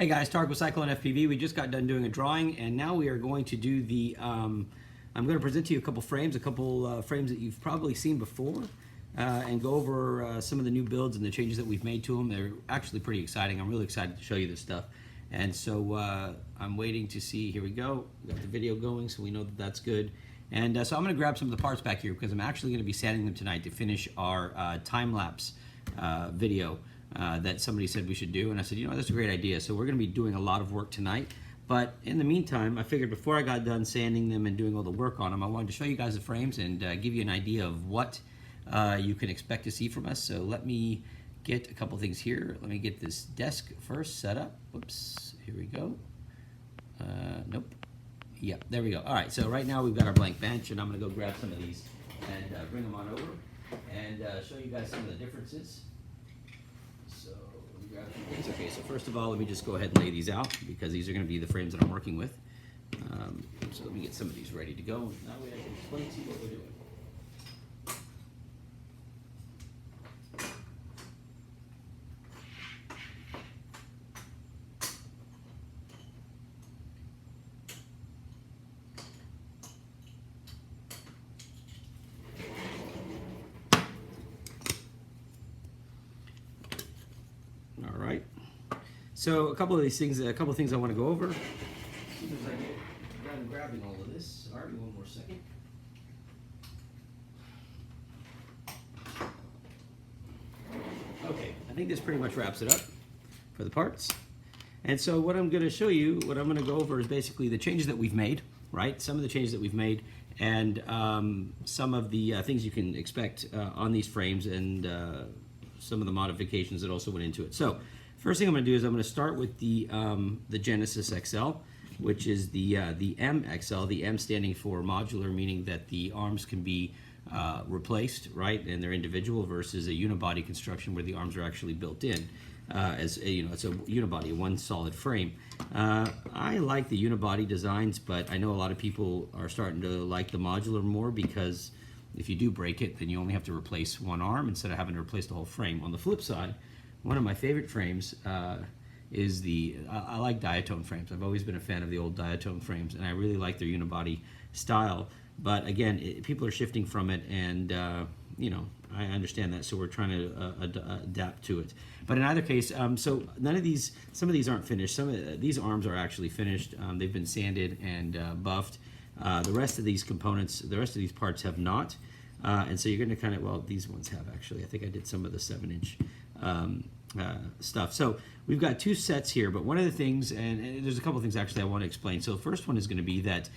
Hey guys, Tarek with Cyclone FPV. We just got done doing a drawing, and now we are going to do the, I'm going to present to you a couple frames that you've probably seen before, and go over some of the new builds and the changes that we've made to them. They're actually pretty exciting. I'm really excited to show you this stuff. And so I'm waiting to see, here we go. We got the video going, so we know that that's good. And so I'm going to grab some of the parts back here because I'm actually going to be sanding them tonight to finish our time-lapse video that somebody said we should do, and I said, you know, that's a great idea. So we're going to be doing a lot of work tonight, but in the meantime, I figured before I got done sanding them and doing all the work on them, I wanted to show you guys the frames and give you an idea of what you can expect to see from us. So let me get a couple things here. Let me get this desk first set up. Whoops, here we go. Nope. Yep, there we go. All right, so right now we've got our blank bench, and I'm going to go grab some of these and bring them on over and show you guys some of the differences. So let me grab a few things. Okay, so first of all, let me just go ahead and lay these out because these are going to be the frames that I'm working with. So let me get some of these ready to go. That way I can explain to you what we're doing. All right. So a couple of things I want to go over. As soon as I get done grabbing all of this, sorry, one more second. Okay, I think this pretty much wraps it up for the parts. And so what I'm going to show you, what I'm going to go over is basically the changes that we've made, right? Some of the changes that we've made, and some of the things you can expect on these frames, and some of the modifications that also went into it. So first thing I'm going to do is I'm going to start with the Genesis-XL, which is the MXL, the M standing for modular, meaning that the arms can be replaced, right, and they're individual, versus a unibody construction where the arms are actually built in. As a, you know, it's a unibody, one solid frame. I like the unibody designs, but I know a lot of people are starting to like the modular more because if you do break it, then you only have to replace one arm instead of having to replace the whole frame. On the flip side, one of my favorite frames is I like diatone frames. I've always been a fan of the old diatone frames, and I really like their unibody style. But again, people are shifting from it, and you know, I understand that, so we're trying to adapt to it. But in either case, so some of these aren't finished. Some of these arms are actually finished. They've been sanded and buffed. The rest of these components, the rest of these parts have not. And so you're going to kind of, well, these ones have actually. I think I did some of the 7-inch stuff. So we've got two sets here, but one of the things, and there's a couple of things actually I want to explain. So the first one is going to be that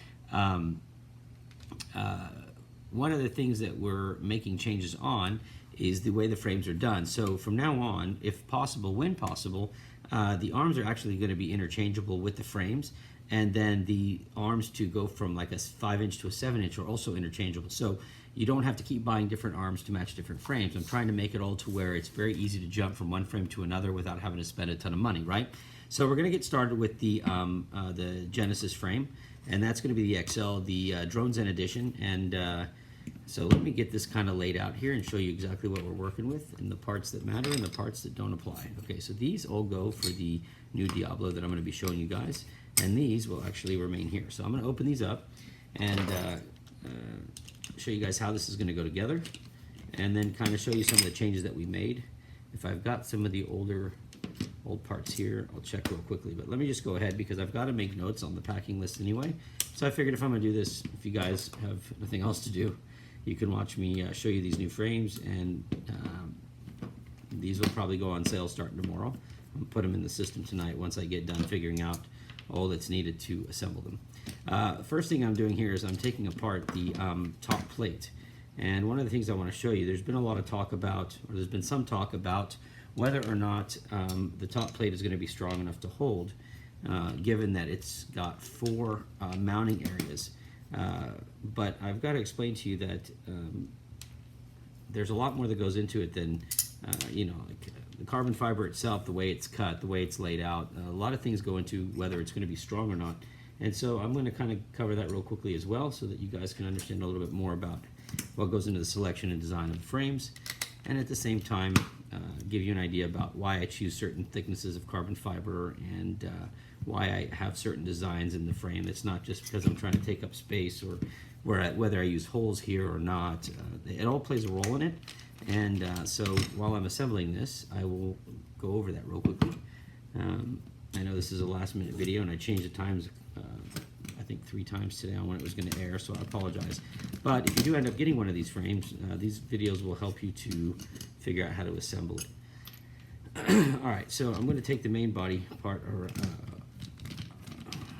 one of the things that we're making changes on is the way the frames are done. So from now on, if possible, when possible, the arms are actually going to be interchangeable with the frames, and then the arms to go from like a 5-inch to a 7-inch are also interchangeable. So you don't have to keep buying different arms to match different frames. I'm trying to make it all to where it's very easy to jump from one frame to another without having to spend a ton of money, right? So we're going to get started with the Genesis frame, and that's going to be the XL, the Drone Zen edition. And so let me get this kind of laid out here and show you exactly what we're working with and the parts that matter and the parts that don't apply. Okay, so these all go for the new Diablo that I'm going to be showing you guys, and these will actually remain here. So I'm going to open these up and show you guys how this is going to go together, and then kind of show you some of the changes that we made. If I've got some of the old parts here, I'll check real quickly, but let me just go ahead because I've got to make notes on the packing list anyway. So I figured if I'm going to do this, if you guys have nothing else to do, you can watch me show you these new frames, and these will probably go on sale starting tomorrow. I'm going to put them in the system tonight once I get done figuring out all that's needed to assemble them. First thing I'm doing here is I'm taking apart the top plate. And one of the things I want to show you, there's been a lot of talk about, or there's been some talk about whether or not the top plate is going to be strong enough to hold, given that it's got 4 mounting areas. But I've got to explain to you that there's a lot more that goes into it than, you know, like the carbon fiber itself, the way it's cut, the way it's laid out. A lot of things go into whether it's going to be strong or not. And so I'm going to kind of cover that real quickly as well so that you guys can understand a little bit more about what goes into the selection and design of the frames. And at the same time, give you an idea about why I choose certain thicknesses of carbon fiber and why I have certain designs in the frame. It's not just because I'm trying to take up space or whether I use holes here or not. It all plays a role in it. And so while I'm assembling this, I will go over that real quickly. I know this is a last minute video and I changed the times I think 3 times today on when it was going to air, so I apologize. But if you do end up getting one of these frames, these videos will help you to figure out how to assemble it. Alright, so I'm going to take the main body part, or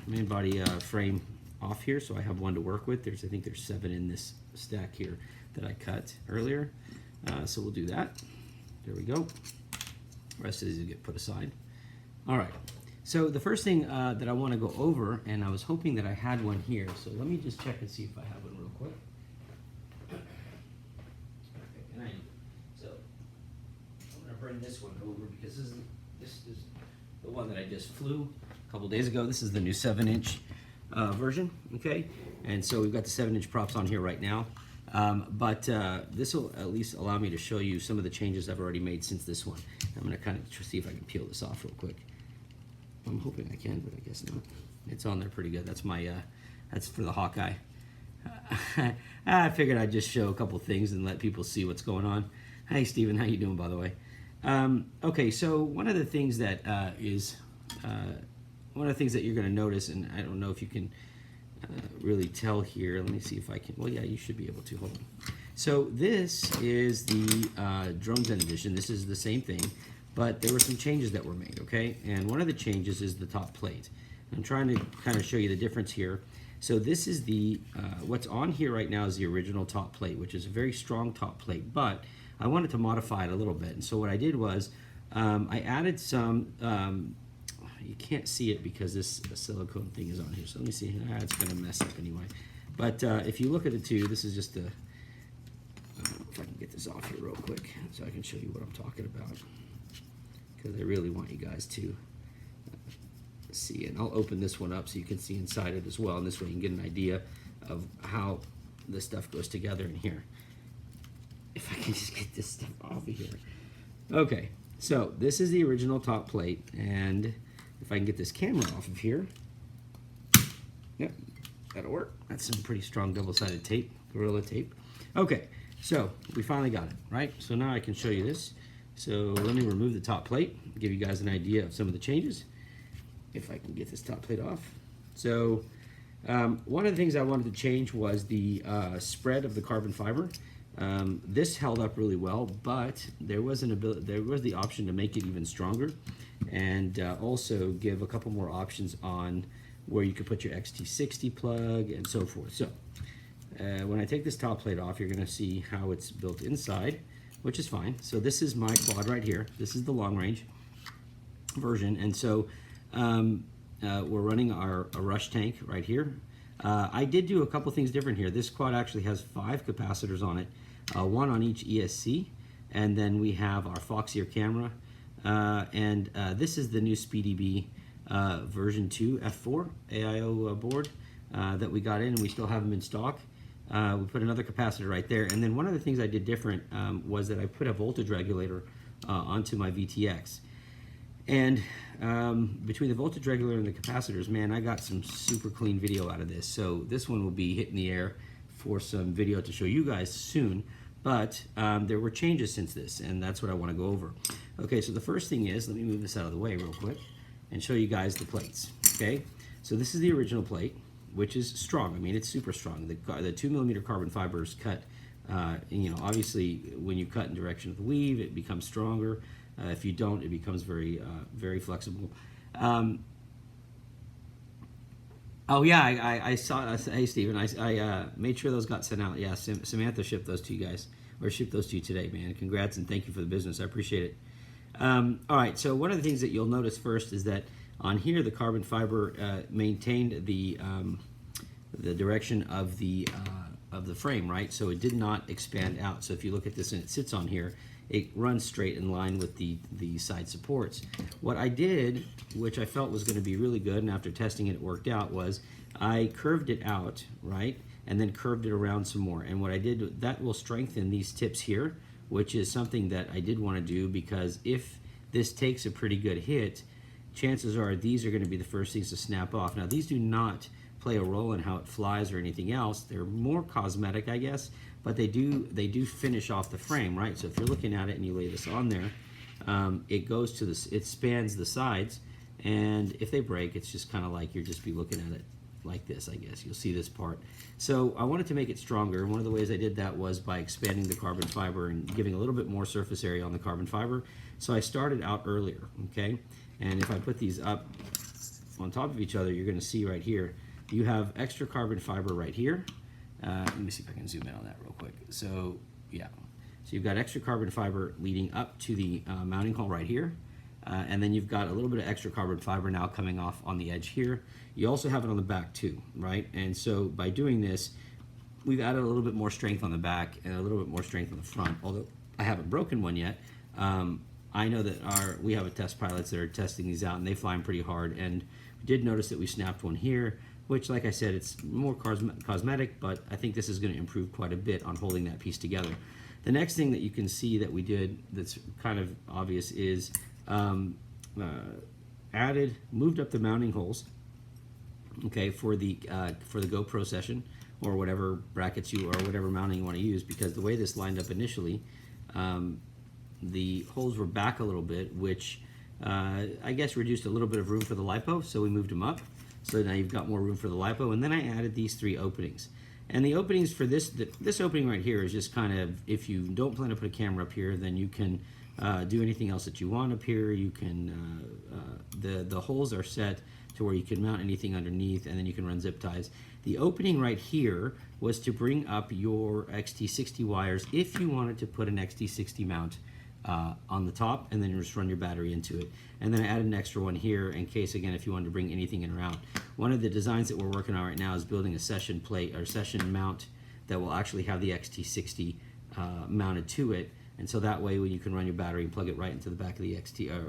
main body frame off here, so I have one to work with. I think there's 7 in this stack here that I cut earlier. So we'll do that. There we go. The rest of these will get put aside. Alright, so the first thing that I want to go over, and I was hoping that I had one here, so let me just check and see if I have one real quick. So I'm going to bring this one over because this is the one that I just flew a couple days ago. This is the new 7-inch version, okay? And so we've got the 7-inch props on here right now. But this will at least allow me to show you some of the changes I've already made since this one. I'm going to kind of see if I can peel this off real quick. I'm hoping I can, but I guess not. It's on there pretty good. That's my, that's for the Hawkeye. I figured I'd just show a couple things and let people see what's going on. Hey, Steven, how you doing, by the way? Okay, so one of the things that one of the things that you're going to notice, and I don't know if you can really tell here. Let me see if I can. Well, yeah, you should be able to. Hold on. So this is the Drones End edition. This is the same thing, but there were some changes that were made, okay? And one of the changes is the top plate. I'm trying to kind of show you the difference here. So this is the, what's on here right now is the original top plate, which is a very strong top plate, but I wanted to modify it a little bit. And so what I did was I added some, you can't see it because this silicone thing is on here. So let me see, it's gonna mess up anyway. But if you look at the two, this is just a, if I can get this off here real quick so I can show you what I'm talking about. Because I really want you guys to see. And I'll open this one up so you can see inside it as well. And this way you can get an idea of how this stuff goes together in here. If I can just get this stuff off of here. Okay, so this is the original top plate. And if I can get this camera off of here. Yep, that'll work. That's some pretty strong double-sided tape, Gorilla tape. Okay, so we finally got it, right? So now I can show you this. So let me remove the top plate, give you guys an idea of some of the changes. If I can get this top plate off. So one of the things I wanted to change was the spread of the carbon fiber. This held up really well, but there was the option to make it even stronger, and also give a couple more options on where you could put your XT60 plug and so forth. So when I take this top plate off, you're going to see how it's built inside, which is fine. So this is my quad right here. This is the long range version, and so we're running a rush tank right here. I did do a couple things different here. This quad actually has 5 capacitors on it, 1 on each ESC, and then we have our Foxier camera, and this is the new SpeedyB version 2 F4 AIO board that we got in, and we still have them in stock. We put another capacitor right there, and then one of the things I did different was that I put a voltage regulator onto my VTX. And between the voltage regulator and the capacitors, man, I got some super clean video out of this. So this one will be hitting the air for some video to show you guys soon. But there were changes since this, and that's what I want to go over. Okay, so the first thing is, let me move this out of the way real quick and show you guys the plates. Okay, so this is the original plate, which is strong. I mean, it's super strong. The 2mm carbon fiber is cut. You know, obviously, when you cut in direction of the weave, it becomes stronger. If you don't, it becomes very, very flexible. Oh yeah, I saw. Hey Steven, I made sure those got sent out. Yeah, Samantha shipped those to you guys, or shipped those to you today, man. Congrats and thank you for the business. I appreciate it. All right, so one of the things that you'll notice first is that on here the carbon fiber maintained the direction of the frame, right? So it did not expand out. So if you look at this and it sits on here, it runs straight in line with the side supports. What I did, which I felt was going to be really good, and after testing it, it worked out, was I curved it out, right, and then curved it around some more. And what I did, that will strengthen these tips here, which is something that I did want to do, because if this takes a pretty good hit, chances are these are going to be the first things to snap off. Now, these do not play a role in how it flies or anything else. They're more cosmetic, I guess, but they do finish off the frame, right? So if you're looking at it and you lay this on there, it goes to this, it spans the sides, and if they break, it's just kind of like you're just be looking at it like this, I guess. You'll see this part. So I wanted to make it stronger, and one of the ways I did that was by expanding the carbon fiber and giving a little bit more surface area on the carbon fiber. So I started out earlier, okay? And if I put these up on top of each other, you're going to see right here, you have extra carbon fiber right here. Let me see if I can zoom in on that real quick. So yeah, so you've got extra carbon fiber leading up to the mounting hole right here. And then you've got a little bit of extra carbon fiber now coming off on the edge here. You also have it on the back too, right? And so by doing this, we've added a little bit more strength on the back and a little bit more strength on the front. Although I haven't broken one yet, I know that we have a test pilots that are testing these out, and they fly them pretty hard. And we did notice that we snapped one here, which, like I said, it's more cosmetic, but I think this is going to improve quite a bit on holding that piece together. The next thing that you can see that we did that's kind of obvious is moved up the mounting holes, okay, for the GoPro session or whatever brackets or whatever mounting you want to use, because the way this lined up initially, the holes were back a little bit, which I guess reduced a little bit of room for the LiPo, so we moved them up. So now you've got more room for the LiPo, and then I added these 3 openings. And the openings for this opening right here is just kind of, if you don't plan to put a camera up here, then you can do anything else that you want up here. You can, the holes are set to where you can mount anything underneath, and then you can run zip ties. The opening right here was to bring up your XT60 wires if you wanted to put an XT60 mount on the top, and then you just run your battery into it. And then I added an extra one here in case, again, if you wanted to bring anything in or out. One of the designs that we're working on right now is building a session plate or session mount that will actually have the XT60 mounted to it, and so that way when you can run your battery and plug it right into the back of the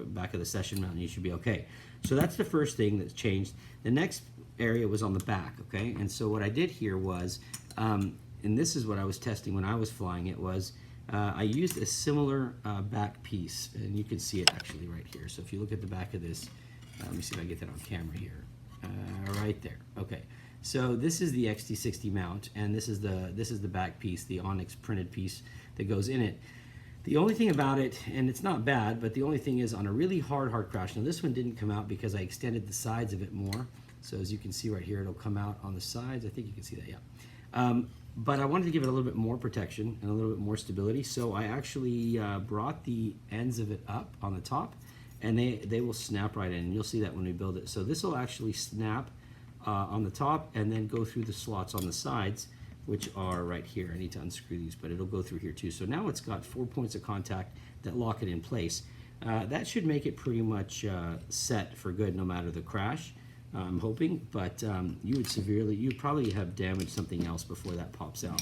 back of the session mount, and you should be okay. So that's the first thing that's changed. The next area was on the back, okay? And so what I did here was, and this is what I was testing when I was flying it, was I used a similar back piece, and you can see it actually right here. So if you look at the back of this, let me see if I get that on camera here. Right there. Okay. So this is the XT60 mount, and this is the back piece, the Onyx printed piece that goes in it. The only thing about it, and it's not bad, but the only thing is on a really hard crash. Now this one didn't come out because I extended the sides of it more. So as you can see right here, it'll come out on the sides. I think you can see that, yeah. But I wanted to give it a little bit more protection and a little bit more stability, so I actually brought the ends of it up on the top, and they will snap right in. And you'll see that when we build it. So this will actually snap on the top and then go through the slots on the sides, which are right here. I need to unscrew these, but it'll go through here too. So now it's got 4 points of contact that lock it in place. That should make it pretty much set for good no matter the crash. I'm hoping, but you'd probably have damaged something else before that pops out.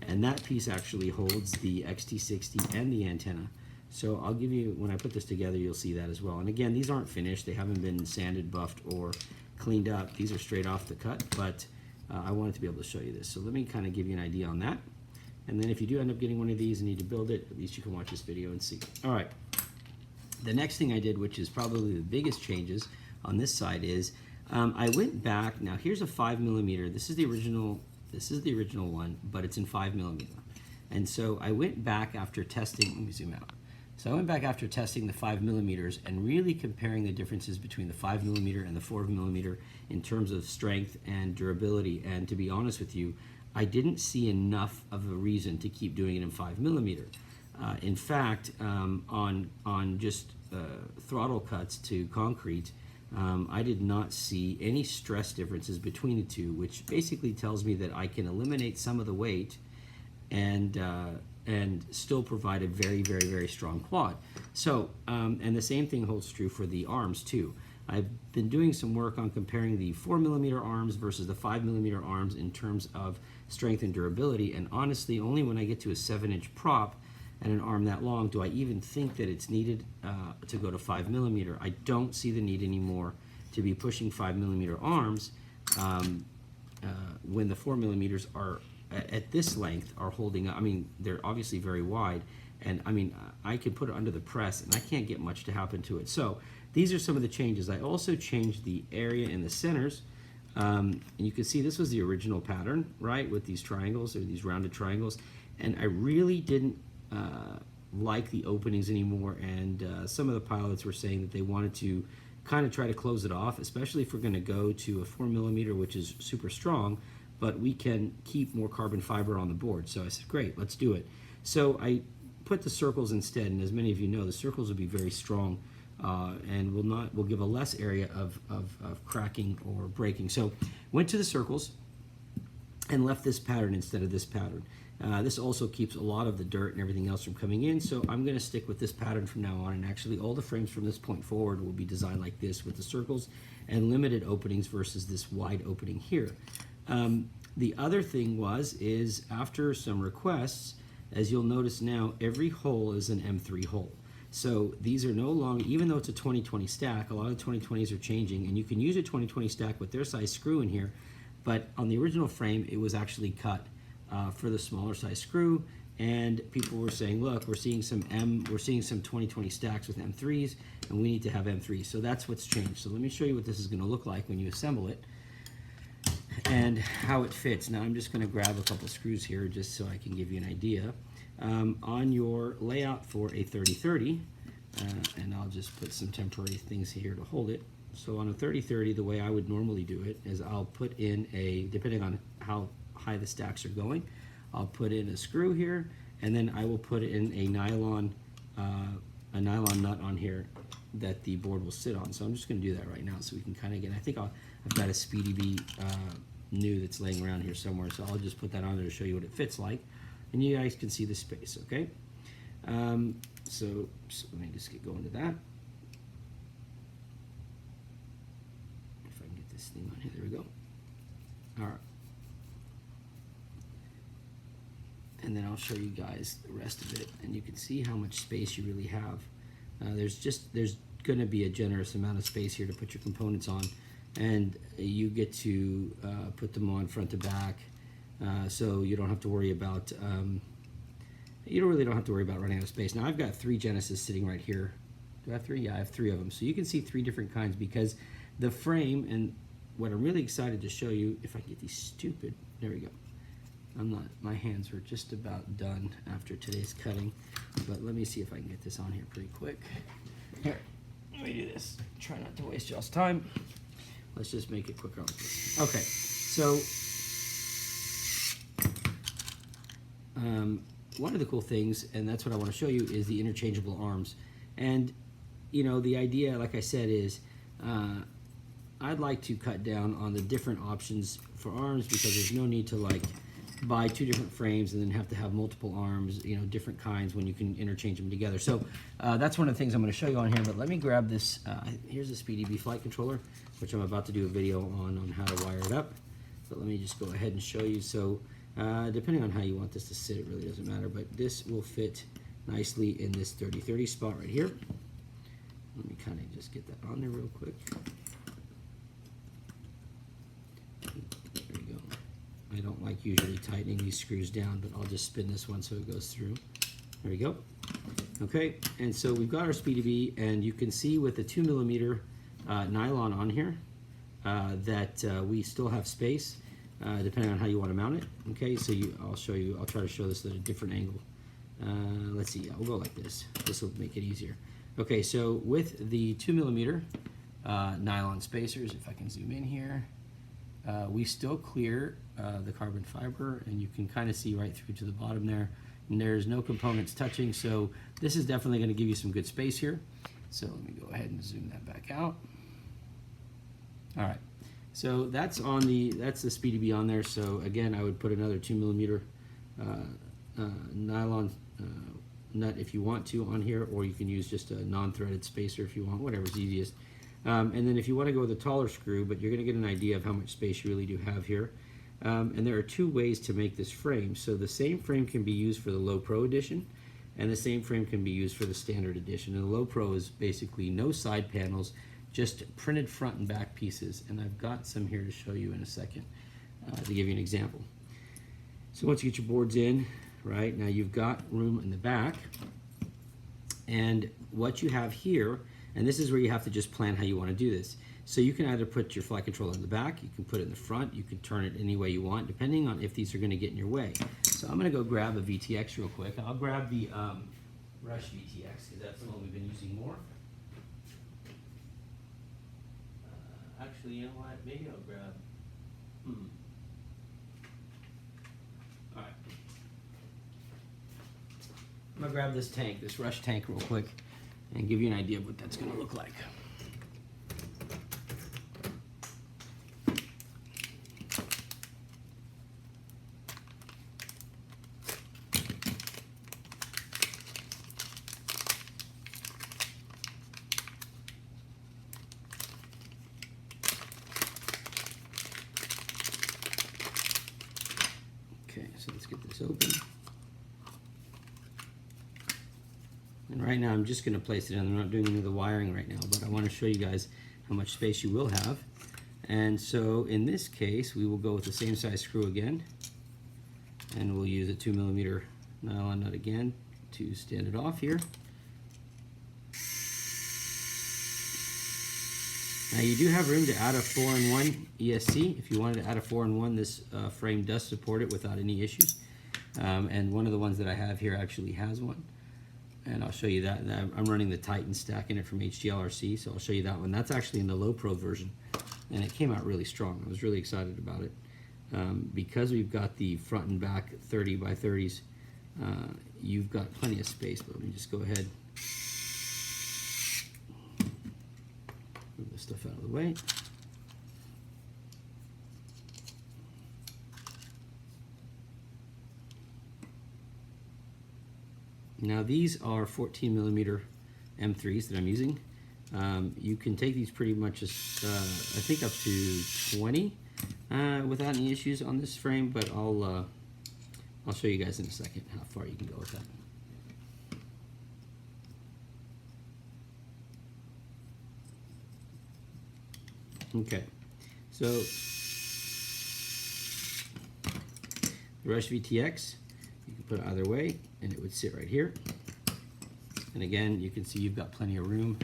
And that piece actually holds the XT60 and the antenna. So I'll give you, when I put this together, you'll see that as well. And again, these aren't finished. They haven't been sanded, buffed, or cleaned up. These are straight off the cut, but I wanted to be able to show you this. So let me kind of give you an idea on that. And then if you do end up getting one of these and need to build it, at least you can watch this video and see. All right. The next thing I did, which is probably the biggest changes on this side, is I went back. Now here's a 5mm. This is the original one, but it's in 5mm. And so I went back after testing. Let me zoom out. So I went back after testing the 5mm and really comparing the differences between the 5mm and the 4mm in terms of strength and durability. And to be honest with you, I didn't see enough of a reason to keep doing it in 5mm. In fact, on just throttle cuts to concrete, I did not see any stress differences between the two, which basically tells me that I can eliminate some of the weight and still provide a very, very, very strong quad. So, and the same thing holds true for the arms too. I've been doing some work on comparing the 4mm arms versus the 5mm arms in terms of strength and durability, and honestly, only when I get to a 7-inch prop and an arm that long do I even think that it's needed to go to 5mm. I don't see the need anymore to be pushing 5mm arms when the 4mm are at this length are holding up. I mean, they're obviously very wide, and I mean, I can put it under the press and I can't get much to happen to it. So these are some of the changes. I also changed the area in the centers, and you can see this was the original pattern, right, with these triangles or these rounded triangles, and I really didn't like the openings anymore, and some of the pilots were saying that they wanted to kind of try to close it off, especially if we're going to go to a 4mm, which is super strong, but we can keep more carbon fiber on the board. So I said, great, let's do it. So I put the circles instead, and as many of you know, the circles will be very strong and will give a less area of cracking or breaking. So went to the circles and left this pattern instead of this pattern. This also keeps a lot of the dirt and everything else from coming in, so I'm going to stick with this pattern from now on, and actually all the frames from this point forward will be designed like this with the circles and limited openings versus this wide opening here. The other thing is after some requests, as you'll notice now, every hole is an M3 hole. So these are no longer, even though it's a 2020 stack, a lot of 2020s are changing, and you can use a 2020 stack with their size screw in here, but on the original frame it was actually cut for the smaller size screw, and people were saying, look, we're seeing some 2020 stacks with M3s, and we need to have M3s. So that's what's changed. So let me show you what this is going to look like when you assemble it and how it fits. Now I'm just going to grab a couple screws here just so I can give you an idea. On your layout for a 3030, and I'll just put some temporary things here to hold it. So on a 3030, the way I would normally do it is I'll put in depending on how high the stacks are going, I'll put in a screw here, and then I will put in a nylon nut on here that the board will sit on. So I'm just going to do that right now so we can kind of get, I think I've got a Speedy B new that's laying around here somewhere, so I'll just put that on there to show you what it fits like, and you guys can see the space, okay? So let me just get going to that. If I can get this thing on here, there we go. All right. And then I'll show you guys the rest of it, and you can see how much space you really have. There's going to be a generous amount of space here to put your components on, and you get to put them on front to back, so you don't have to worry about you really don't have to worry about running out of space. Now I've got 3 Genesis sitting right here. Do I have 3? Yeah, I have 3 of them. So you can see 3 different kinds because the frame, and what I'm really excited to show you, if I can get these stupid, there we go. My hands are just about done after today's cutting, but let me see if I can get this on here pretty quick. Here, let me do this. Try not to waste y'all's time. Let's just make it quicker. Okay, so one of the cool things, and that's what I want to show you, is the interchangeable arms. And you know, the idea, like I said, is I'd like to cut down on the different options for arms because there's no need to like buy 2 different frames and then have to have multiple arms, you know, different kinds when you can interchange them together. So that's one of the things I'm going to show you on here, but let me grab this. Here's a Speedy B flight controller, which I'm about to do a video on how to wire it up. But let me just go ahead and show you. So depending on how you want this to sit, it really doesn't matter, but this will fit nicely in this 3030 spot right here. Let me kind of just get that on there real quick. There we go. I don't like usually tightening these screws down, but I'll just spin this one so it goes through. There we go. Okay, and so we've got our Speedy B, and you can see with the 2mm nylon on here that we still have space depending on how you want to mount it. Okay, so I'll try to show this at a different angle. Let's see, I'll go like this. This will make it easier. Okay, so with the 2mm nylon spacers, if I can zoom in here, we still clear the carbon fiber, and you can kind of see right through to the bottom there, and there's no components touching, so this is definitely going to give you some good space here. So let me go ahead and zoom that back out. All right, so that's the Speedy B on there. So again, I would put another 2mm nylon nut if you want to on here, or you can use just a non-threaded spacer if you want, whatever's easiest. And then if you want to go with a taller screw, but you're going to get an idea of how much space you really do have here. And there are 2 ways to make this frame. So the same frame can be used for the Low Pro edition, and the same frame can be used for the Standard edition. And the Low Pro is basically no side panels, just printed front and back pieces. And I've got some here to show you in a second to give you an example. So once you get your boards in, right, now you've got room in the back. And what you have here, and this is where you have to just plan how you want to do this. So you can either put your flight controller in the back, you can put it in the front, you can turn it any way you want, depending on if these are going to get in your way. So I'm going to go grab a VTX real quick. I'll grab the Rush VTX, because that's the one we've been using more. Actually, you know what? Maybe I'll grab... All right. I'm going to grab this tank, this Rush tank real quick, and give you an idea of what that's going to look like. Okay, so let's get this open. And right now I'm just going to place it in. I'm not doing any of the wiring right now, but I want to show you guys how much space you will have. And so in this case, we will go with the same size screw again. And we'll use a 2mm nylon nut again to stand it off here. Now you do have room to add a 4-in-1 ESC. If you wanted to add a 4-in-1, this frame does support it without any issues. And one of the ones that I have here actually has one. And I'll show you that. I'm running the Titan stack in it from HDLRC, so I'll show you that one. That's actually in the low pro version, and it came out really strong. I was really excited about it. Because we've got the front and back 30 by 30s, you've got plenty of space, but let me just go ahead. Move this stuff out of the way. Now these are 14mm M3s that I'm using. You can take these pretty much as, I think up to 20 without any issues on this frame, but I'll show you guys in a second how far you can go with that. Okay, so the Rush VTX, you can put it either way and it would sit right here. And again, you can see you've got plenty of room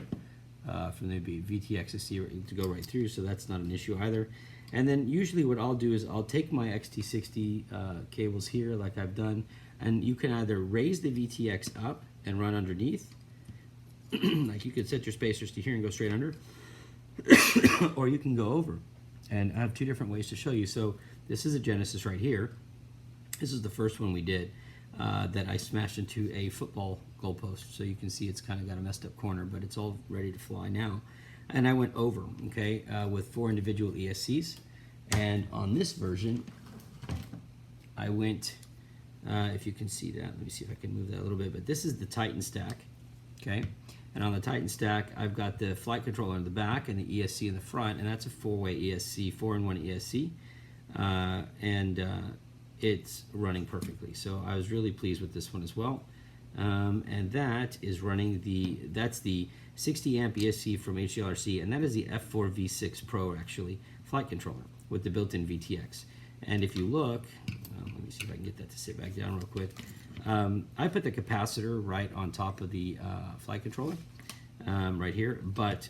for maybe VTX to go right through, so that's not an issue either. And then usually what I'll do is I'll take my XT60 cables here like I've done, and you can either raise the VTX up and run underneath, like you could set your spacers to here and go straight under, or you can go over. And I have two different ways to show you. So this is a Genesis right here. This is the first one we did that I smashed into a football goalpost. So you can see it's kind of got a messed up corner, but it's all ready to fly now. And I went over, okay, with 4 individual ESCs. And on this version, I went, if you can see that, let me see if I can move that a little bit, but this is the Titan stack, okay? And on the Titan stack, I've got the flight controller in the back and the ESC in the front, and that's a 4-way ESC, 4-in-1 ESC, and it's running perfectly. So I was really pleased with this one as well. And that is running that's the 60 amp ESC from HDLRC, and that is the F4 V6 Pro actually flight controller with the built-in VTX. And if you look, let me see if I can get that to sit back down real quick. I put the capacitor right on top of the flight controller right here, but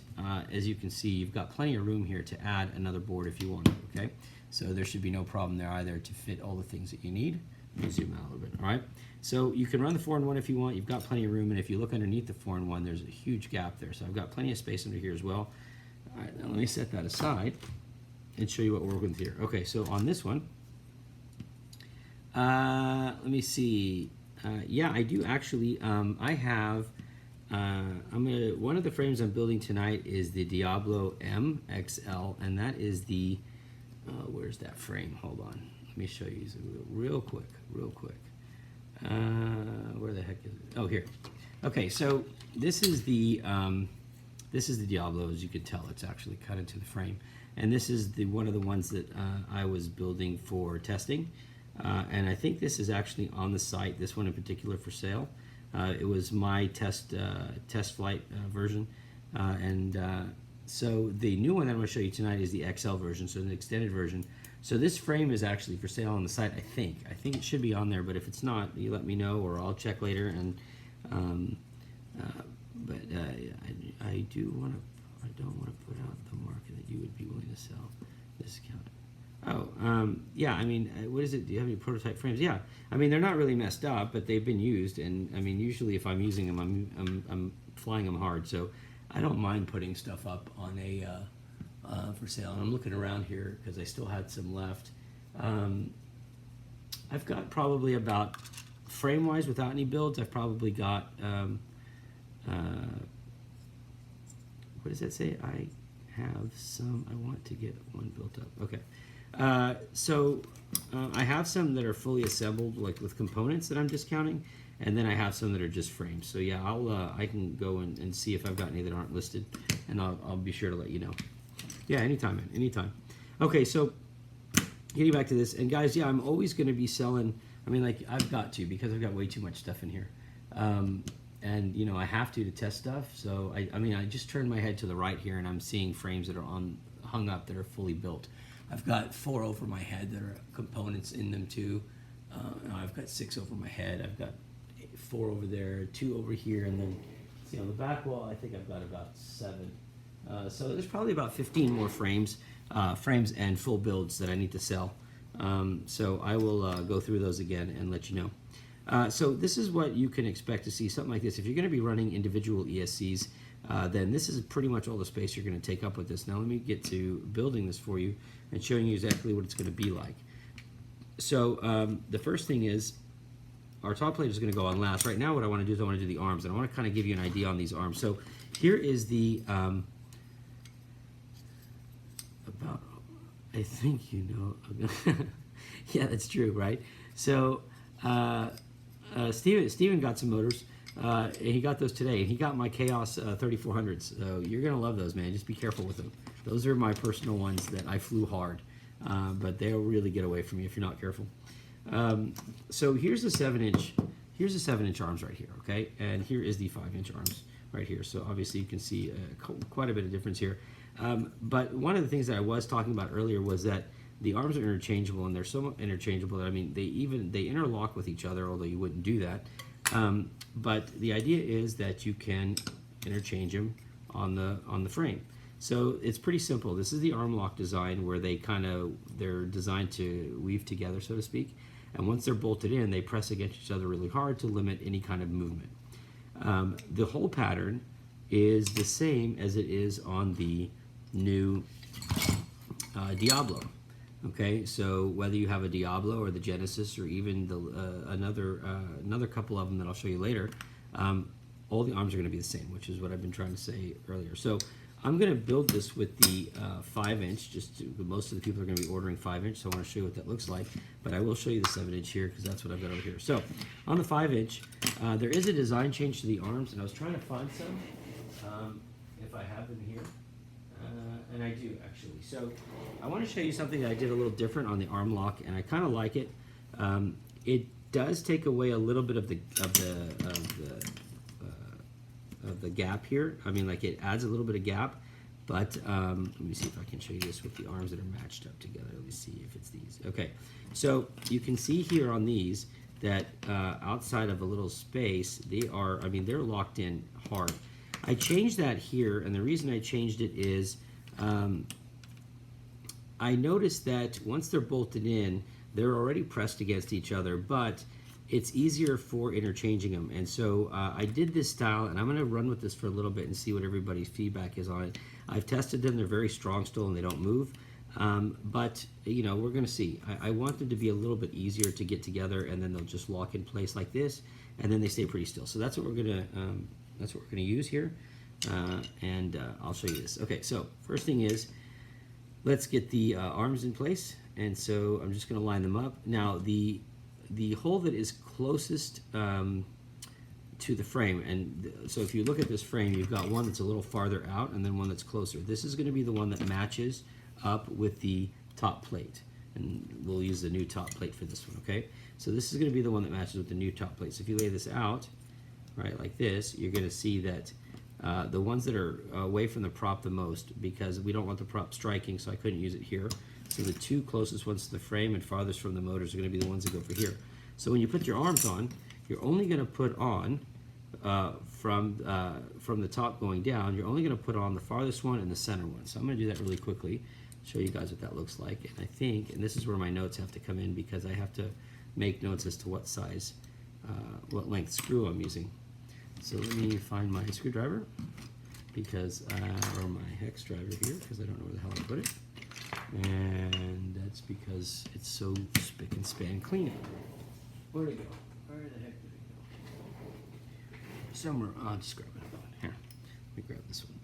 as you can see, you've got plenty of room here to add another board if you want, okay? So there should be no problem there either to fit all the things that you need. Let me zoom out a little bit, all right? So you can run the 4-in-1 if you want. You've got plenty of room, and if you look underneath the 4-in-1, there's a huge gap there. So I've got plenty of space under here as well. All right, now let me set that aside and show you what we're working with here. Okay, so on this one, let me see. Yeah, I do actually. I have. One of the frames I'm building tonight is the Diablo-MXL, and that is the. Where's that frame? Hold on. Let me show you real quick. Where the heck is it? Oh, here. Okay, so this is the Diablo. As you can tell, it's actually cut into the frame, and this is one of the ones that I was building for testing. And I think this is actually on the site. This one in particular for sale. It was my test flight version, so the new one that I'm going to show you tonight is the XL version, so the extended version. So this frame is actually for sale on the site, I think. I think it should be on there, but if it's not, you let me know, or I'll check later. And I do want to. I don't want to put out the market that you would be willing to sell. Discount. Oh, yeah. I mean, what is it? Do you have any prototype frames? Yeah. I mean, they're not really messed up, but they've been used. And I mean, usually if I'm using them, I'm flying them hard. So I don't mind putting stuff up on a for sale. And I'm looking around here because I still had some left. I've got probably about, frame-wise, without any builds, I've probably got, what does that say? I have some, I want to get one built up. Okay. I have some that are fully assembled, like with components that I'm discounting, and then I have some that are just frames. So yeah, I can go and see if I've got any that aren't listed, and I'll be sure to let you know. Yeah, anytime, man, anytime. Okay, so getting back to this, and guys, yeah, I'm always going to be selling. I mean, like, I've got to, because I've got way too much stuff in here, and you know, I have to test stuff. So I mean, I just turned my head to the right here, and I'm seeing frames that are hung up that are fully built. I've got 4 over my head that are components in them too. I've got 6 over my head. I've got 4 over there, 2 over here, and then see on the back wall, I think I've got about 7. So there's probably about 15 more frames and full builds that I need to sell. So I will go through those again and let you know. So this is what you can expect to see, something like this. If you're going to be running individual ESCs, then this is pretty much all the space you're going to take up with this. Now let me get to building this for you and showing you exactly what it's going to be like. So the first thing is, our top plate is going to go on last. Right now what I want to do is I want to do the arms, and I want to kind of give you an idea on these arms. So here is the, I think you know, yeah, that's true, right? So Steven got some motors. And he got those today, and he got my Chaos 3400s. So you're gonna love those, man. Just be careful with them. Those are my personal ones that I flew hard, but they'll really get away from you if you're not careful. So here's the 7-inch. Here's the 7-inch arms right here, okay? And here is the 5-inch arms right here. So obviously you can see quite a bit of difference here. But one of the things that I was talking about earlier was that the arms are interchangeable, and they're so interchangeable that, I mean, they interlock with each other, although you wouldn't do that. But the idea is that you can interchange them on the frame. So it's pretty simple. This is the arm lock design, where they're designed to weave together, so to speak. And once they're bolted in, they press against each other really hard to limit any kind of movement. The whole pattern is the same as it is on the new Diablo. Okay, so whether you have a Diablo or the Genesis, or even another couple of them that I'll show you later, all the arms are going to be the same, which is what I've been trying to say earlier. So I'm going to build this with the 5-inch. Most of the people are going to be ordering 5-inch, so I want to show you what that looks like. But I will show you the 7-inch here, because that's what I've got over here. So on the 5-inch, there is a design change to the arms, and I was trying to find some, if I have them here. And I do, actually. So I want to show you something that I did a little different on the arm lock, and I kind of like it. It does take away a little bit of the gap here. I mean, like, it adds a little bit of gap, but let me see if I can show you this with the arms that are matched up together. Let me see if it's these. Okay, so you can see here on these that outside of a little space, they're locked in hard. I changed that here, and the reason I changed it is I noticed that once they're bolted in, they're already pressed against each other, but it's easier for interchanging them. And so I did this style, and I'm going to run with this for a little bit and see what everybody's feedback is on it. I've tested them. They're very strong still, and they don't move. But, you know, we're going to see. I want them to be a little bit easier to get together, and then they'll just lock in place like this, and then they stay pretty still. So that's what we're going to use here. And I'll show you this. Okay, so first thing is, let's get the arms in place. And so I'm just going to line them up. Now the hole that is closest to the frame, and so if you look at this frame, you've got one that's a little farther out, and then one that's closer. This is going to be the one that matches up with the top plate, and we'll use the new top plate for this one. Okay, so this is going to be the one that matches with the new top plate. So if you lay this out right like this, you're going to see that the ones that are away from the prop the most, because we don't want the prop striking, so I couldn't use it here. So the two closest ones to the frame and farthest from the motors are going to be the ones that go over here. So when you put your arms on, you're only going to put on from the top going down, you're only going to put on the farthest one and the center one. So I'm going to do that really quickly, show you guys what that looks like. And I think, and this is where my notes have to come in because I have to make notes as to what size, what length screw I'm using. So let me find my screwdriver because, or my hex driver here, because I don't know where the hell I put it. And that's because it's so spick and span clean. Where'd it go? Where the heck did it go? Somewhere, I'll just grab it. Here, let me grab this one.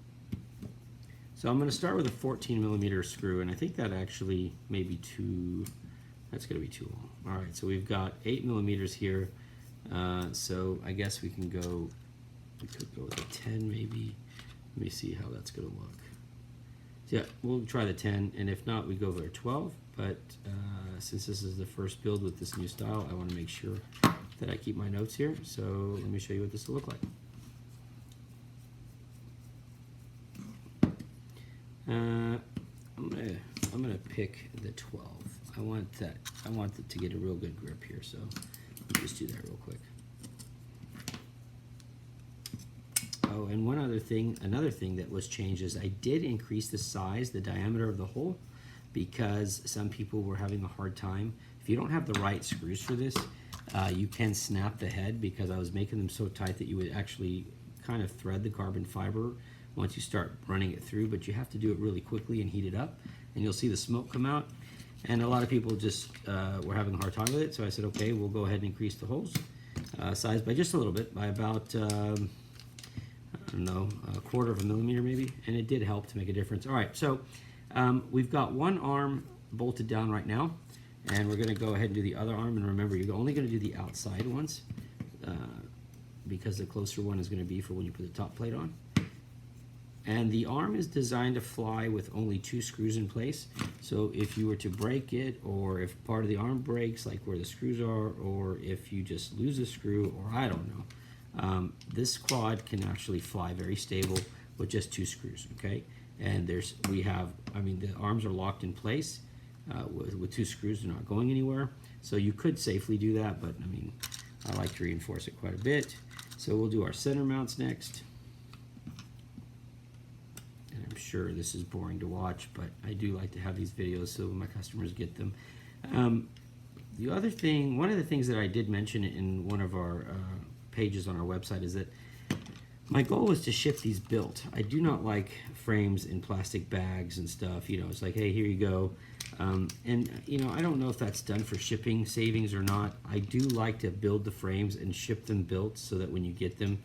So I'm going to start with a 14 millimeter screw, and I think that actually may be too, that's going to be too long. All right, so we've got 8 millimeters here. So I guess we can go, we could go with a 10 maybe. Let me see how that's going to look. So yeah, we'll try the 10, and if not, we go for a 12. But since this is the first build with this new style, I want to make sure that I keep my notes here. So let me show you what this will look like. I'm gonna pick the 12. I want it to get a real good grip here. So let me just do that real quick. Oh, and one other thing, another thing that was changed is I did increase the size, the diameter of the hole, because some people were having a hard time. If you don't have the right screws for this, you can snap the head, because I was making them so tight that you would actually kind of thread the carbon fiber once you start running it through, but you have to do it really quickly and heat it up, and you'll see the smoke come out. And a lot of people just were having a hard time with it, so I said, okay, we'll go ahead and increase the holes size by just a little bit, by about I don't know, a quarter of a millimeter maybe, and it did help to make a difference. All right, so we've got one arm bolted down right now, and we're going to go ahead and do the other arm. And remember, you're only going to do the outside ones because the closer one is going to be for when you put the top plate on. And the arm is designed to fly with only 2 screws in place. So if you were to break it, or if part of the arm breaks, like where the screws are, or if you just lose a screw, or I don't know, this quad can actually fly very stable with just 2 screws, okay? And the arms are locked in place with 2 screws. They're not going anywhere. So you could safely do that, but I mean, I like to reinforce it quite a bit. So we'll do our center mounts next. And I'm sure this is boring to watch, but I do like to have these videos so my customers get them. The other thing, one of the things that I did mention in one of our pages on our website is that my goal is to ship these built. I do not like frames in plastic bags and stuff. You know, it's like, hey, here you go. And you know, I don't know if that's done for shipping savings or not. I do like to build the frames and ship them built so that when you get them,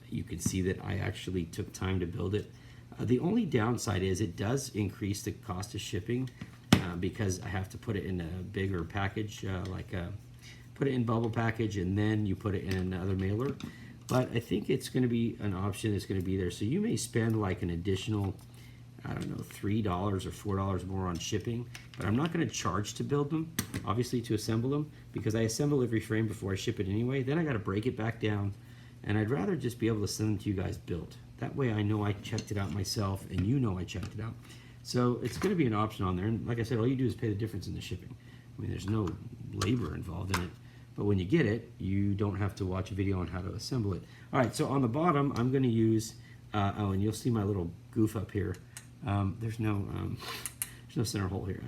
you can see that I actually took time to build it. The only downside is it does increase the cost of shipping because I have to put it in a bigger package, put it in bubble package, and then you put it in another mailer. But I think it's going to be an option that's going to be there. So you may spend like an additional, I don't know, $3 or $4 more on shipping, but I'm not going to charge to build them, obviously to assemble them, because I assemble every frame before I ship it anyway. Then I got to break it back down, and I'd rather just be able to send them to you guys built. That way I know I checked it out myself, and you know I checked it out. So it's going to be an option on there, and like I said, all you do is pay the difference in the shipping. I mean, there's no labor involved in it, but when you get it, you don't have to watch a video on how to assemble it. All right, so on the bottom, I'm going to use, oh, and you'll see my little goof up here. There's no center hole here.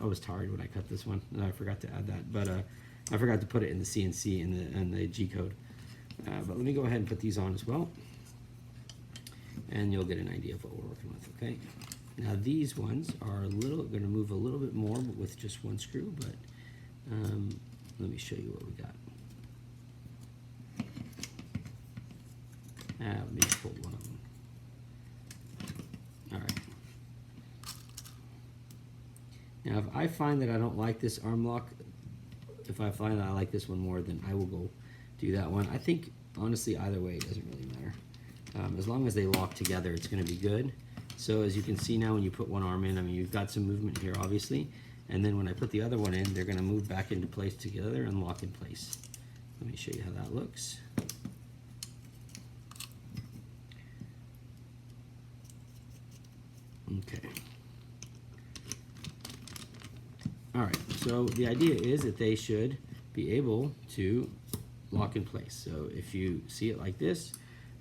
I was tired when I cut this one, and I forgot to add that, but I forgot to put it in the CNC and the G code. But let me go ahead and put these on as well, and you'll get an idea of what we're working with, okay? Now these ones are going to move a little bit more with just 1 screw, but let me show you what we got. Let me just pull one of them. All right. Now, if I find that I don't like this arm lock, if I find that I like this one more, then I will go do that one. I think, honestly, either way, it doesn't really matter. As long as they lock together, it's going to be good. So as you can see now, when you put one arm in, I mean, you've got some movement here, obviously. And then when I put the other one in, they're going to move back into place together and lock in place. Let me show you how that looks. Okay. All right, so the idea is that they should be able to lock in place. So if you see it like this,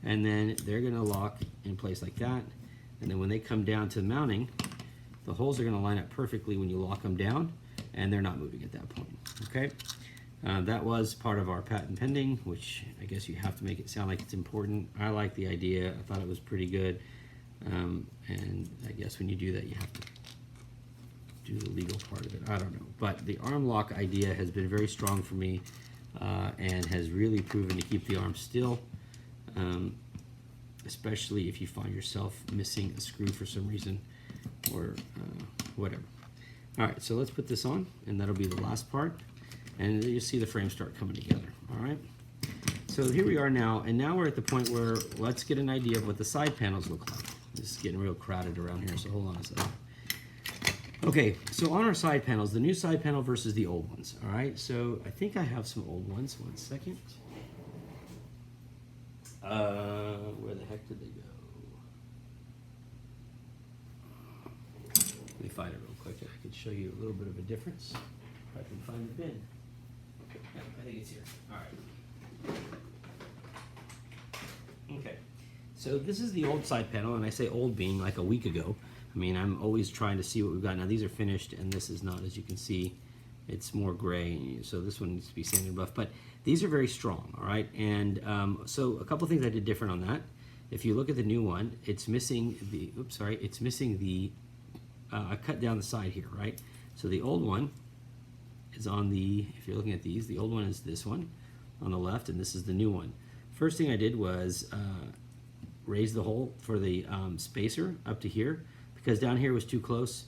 and then they're gonna lock in place like that, and then when they come down to the mounting, the holes are gonna line up perfectly when you lock them down, and they're not moving at that point, okay? That was part of our patent pending, which I guess you have to make it sound like it's important. I like the idea, I thought it was pretty good, and I guess when you do that, you have to do the legal part of it. I don't know, but the arm lock idea has been very strong for me, and has really proven to keep the arm still, especially if you find yourself missing a screw for some reason, or whatever. All right, so let's put this on, and that'll be the last part, and you see the frames start coming together. All right, so here we are now, and now we're at the point where let's get an idea of what the side panels look like. This is getting real crowded around here, so hold on a second. Okay, so on our side panels, the new side panel versus the old ones. All right, so I think I have some old ones. 1 second. Where the heck did they go? Let me find it real quick. I can show you a little bit of a difference. If I can find the bin. Yeah, I think it's here. All right. Okay, so this is the old side panel, and I say old being like a week ago. I mean, I'm always trying to see what we've got. Now, these are finished, and this is not, as you can see. It's more gray, so this one needs to be sanded buff. But these are very strong, all right? And so a couple things I did different on that. If you look at the new one, it's missing the, it's missing the, I cut down the side here, right? So the old one is on the, if you're looking at these, the old one is this one on the left, and this is the new one. First thing I did was raise the hole for the spacer up to here, because down here was too close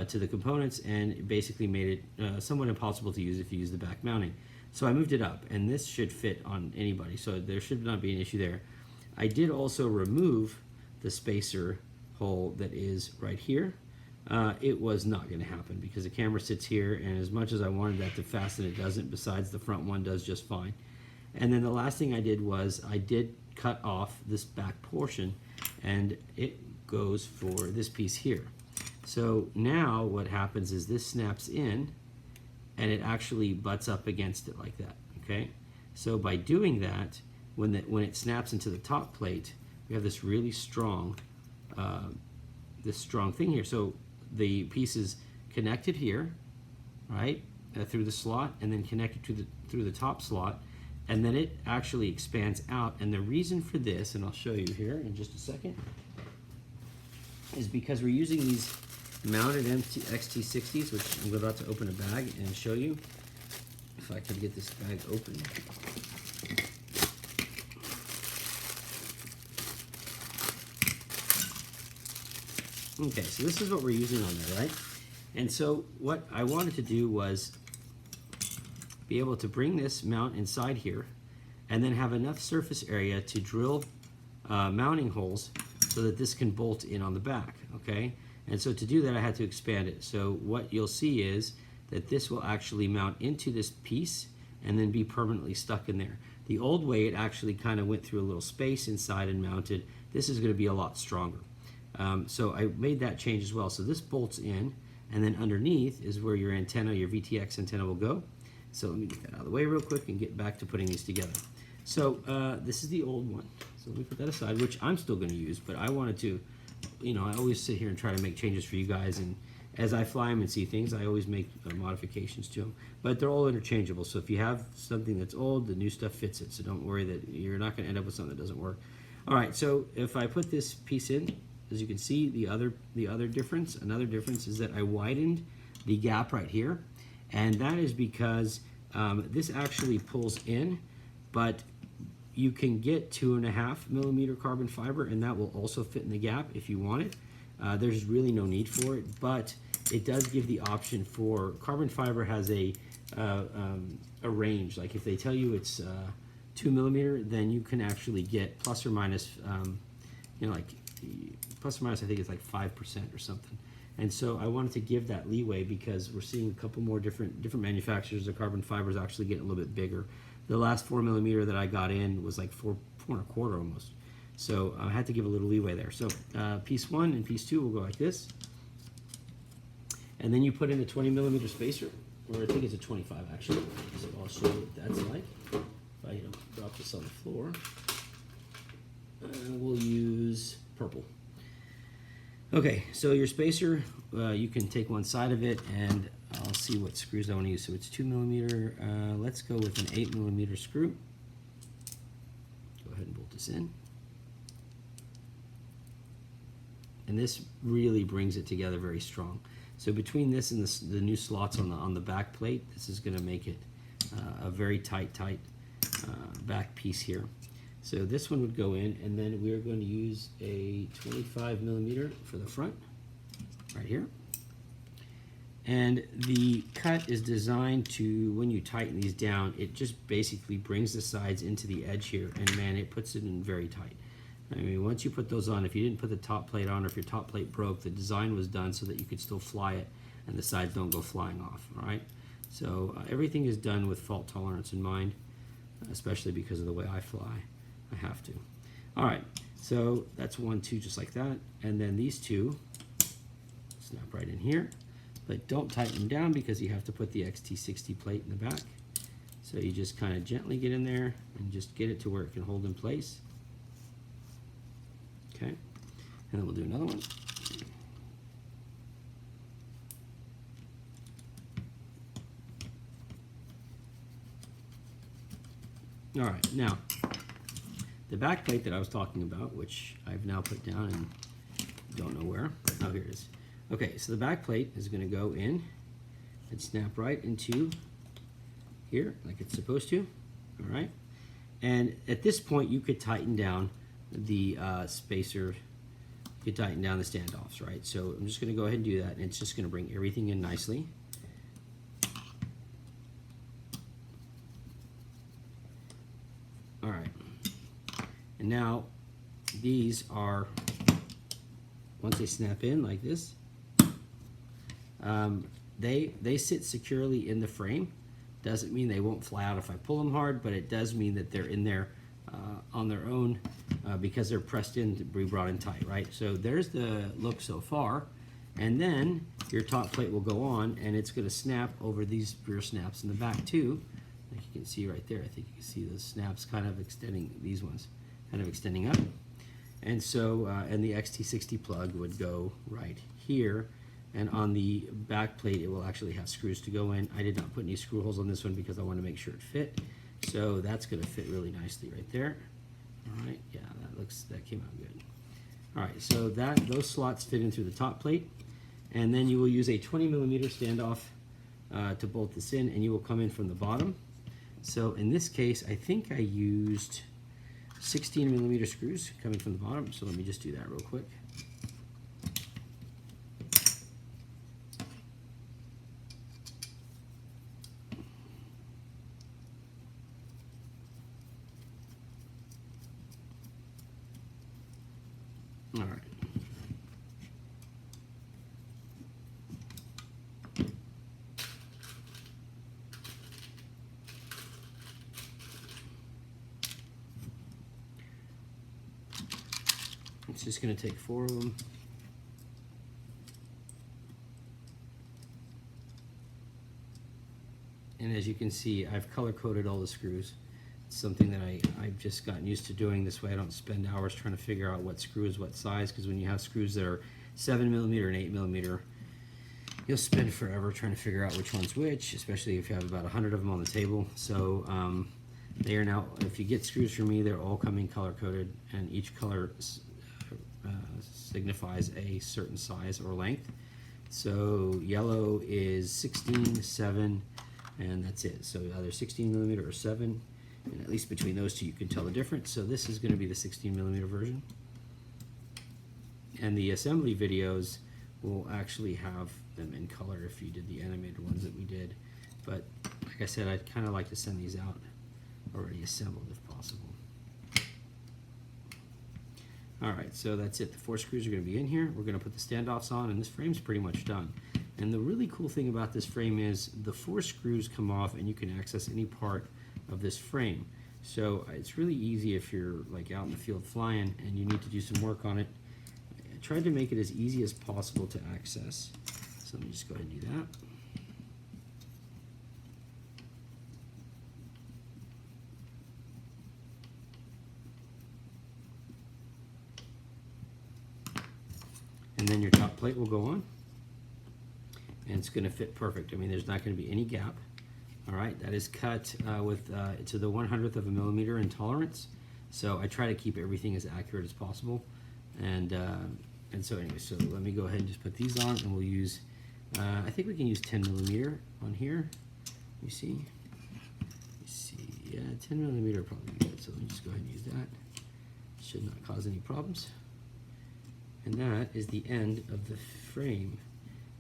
to the components, and it basically made it somewhat impossible to use if you use the back mounting. So I moved it up, and this should fit on anybody, so there should not be an issue there. I did also remove the spacer hole that is right here. It was not going to happen because the camera sits here, and as much as I wanted that to fasten, it doesn't. Besides, the front one does just fine. And then the last thing I did was I did cut off this back portion, and it goes for this piece here. So now what happens is this snaps in, and it actually butts up against it like that, okay? So by doing that, when it snaps into the top plate, we have this really strong, thing here. So the piece is connected here, right, through the slot, and then connected through the top slot, and then it actually expands out. And the reason for this, and I'll show you here in just a second, is because we're using these mounted XT60s, which I'm about to open a bag and show you. If I can get this bag open. Okay, so this is what we're using on there, right? And so what I wanted to do was be able to bring this mount inside here, and then have enough surface area to drill mounting holes so that this can bolt in on the back, okay? And so to do that, I had to expand it. So what you'll see is that this will actually mount into this piece and then be permanently stuck in there. The old way, it actually kind of went through a little space inside and mounted. This is going to be a lot stronger. So I made that change as well. So this bolts in, and then underneath is where your antenna, your VTX antenna will go. So let me get that out of the way real quick and get back to putting these together. So this is the old one. So let me put that aside, which I'm still going to use, but I wanted to, you know, I always sit here and try to make changes for you guys, and as I fly them and see things, I always make modifications to them. But they're all interchangeable, so if you have something that's old, the new stuff fits it, so don't worry that you're not going to end up with something that doesn't work. All right, so if I put this piece in, as you can see, another difference is that I widened the gap right here, and that is because this actually pulls in, but you can get 2.5 millimeter carbon fiber, and that will also fit in the gap if you want it. There's really no need for it, but it does give the option for carbon fiber. Has a range. Like if they tell you it's 2 millimeter, then you can actually get plus or minus, you know, like plus or minus. I think it's like 5% or something. And so I wanted to give that leeway because we're seeing a couple more different manufacturers. The carbon fiber is actually getting a little bit bigger. The last 4 millimeter that I got in was like 4.25 almost. So I had to give a little leeway there. So piece 1 and piece 2 will go like this. And then you put in a 20 millimeter spacer, or I think it's a 25 actually. So I'll show you what that's like. If I drop this on the floor, we'll use purple. Okay, so your spacer, you can take one side of it, and I'll see what screws I want to use. So it's 2 millimeter. Let's go with an 8 millimeter screw. Go ahead and bolt this in. And this really brings it together very strong. So between this and the new slots on the back plate, this is going to make it a very tight back piece here. So this one would go in, and then we are going to use a 25 millimeter for the front, right here. And the cut is designed to, when you tighten these down, it just basically brings the sides into the edge here, and man, it puts it in very tight. I mean, once you put those on, if you didn't put the top plate on, or if your top plate broke, the design was done so that you could still fly it and the sides don't go flying off, all right? So everything is done with fault tolerance in mind, especially because of the way I fly. I have to. All right, so that's 1, 2, just like that. And then these two snap right in here, but don't tighten them down because you have to put the XT60 plate in the back. So you just kind of gently get in there and just get it to where it can hold in place. Okay, and then we'll do another one. All right, now the back plate that I was talking about, which I've now put down and don't know where. Oh, here it is. Okay, so the back plate is going to go in and snap right into here like it's supposed to. All right, and at this point you could tighten down the spacer, you could tighten down the standoffs, right? So I'm just going to go ahead and do that, and it's just going to bring everything in nicely. All right, and now these are, once they snap in like this, they sit securely in the frame. Doesn't mean they won't fly out if I pull them hard, but it does mean that they're in there on their own because they're pressed in to be brought in tight, right? So there's the look so far, and then your top plate will go on, and it's going to snap over these rear snaps in the back too. Like you can see right there, I think you can see those snaps kind of extending, these ones kind of extending up. And so, and the XT60 plug would go right here, and on the back plate it will actually have screws to go in. I did not put any screw holes on this one because I want to make sure it fit. So that's going to fit really nicely right there. All right, yeah, that came out good. All right, so those slots fit in through the top plate, and then you will use a 20 millimeter standoff to bolt this in, and you will come in from the bottom. So in this case, I think I used 16 millimeter screws coming from the bottom. So let me just do that real quick. All right. It's just going to take 4 of them. And as you can see, I've color-coded all the screws. It's something that I've just gotten used to doing this way. I don't spend hours trying to figure out what screw is what size, because when you have screws that are 7 millimeter and 8 millimeter, you'll spend forever trying to figure out which one's which, especially if you have about 100 of them on the table. So they are now, if you get screws from me, they're all coming color-coded, and each color signifies a certain size or length. So yellow is 16, 7, and that's it. So either 16 millimeter or 7, and at least between those two you can tell the difference. So this is going to be the 16 millimeter version. And the assembly videos will actually have them in color if you did the animated ones that we did. But like I said, I'd kind of like to send these out already assembled if possible. Alright, so that's it. The 4 screws are going to be in here. We're going to put the standoffs on, and this frame's pretty much done. And the really cool thing about this frame is the 4 screws come off and you can access any part of this frame. So it's really easy if you're like out in the field flying and you need to do some work on it. I tried to make it as easy as possible to access. So So let me just go ahead and do that. And then your top plate will go on, and it's going to fit perfect. I mean, there's not going to be any gap. All right, that is cut to the 1/100th of a millimeter in tolerance. So I try to keep everything as accurate as possible. And so anyway, so let me go ahead and just put these on, and we'll use, I think we can use 10 millimeter on here. You see, yeah, 10 millimeter will probably be good. So let me just go ahead and use that. Should not cause any problems. And that is the end of the frame.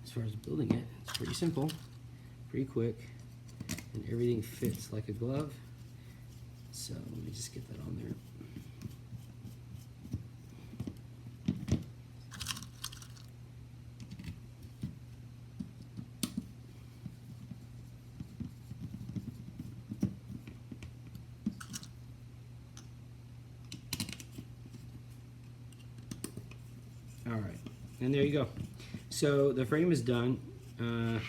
As far as building it, it's pretty simple, pretty quick, and everything fits like a glove. So let me just get that on there. All right, and there you go. So the frame is done, and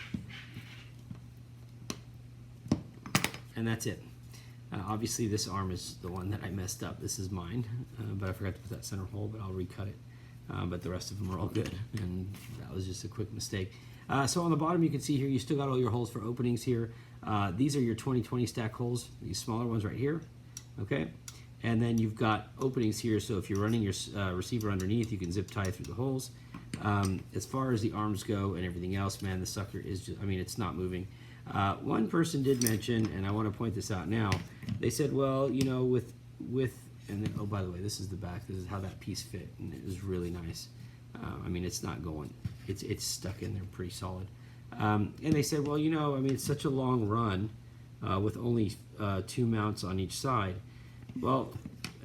that's it. Obviously this arm is the one that I messed up. This is mine, but I forgot to put that center hole, but I'll recut it. But the rest of them are all good, and that was just a quick mistake. So on the bottom you can see here, you still got all your holes for openings here. These are your 20/20 stack holes, these smaller ones right here, okay? And then you've got openings here, so if you're running your receiver underneath, you can zip tie through the holes. As far as the arms go and everything else, man, the sucker is just, I mean, it's not moving. One person did mention, and I want to point this out now, they said, well, you know, and then, oh, by the way, this is the back, this is how that piece fit, and it was really nice. I mean, it's not going, it's stuck in there pretty solid. And they said, well, you know, I mean, it's such a long run with only 2 mounts on each side. Well,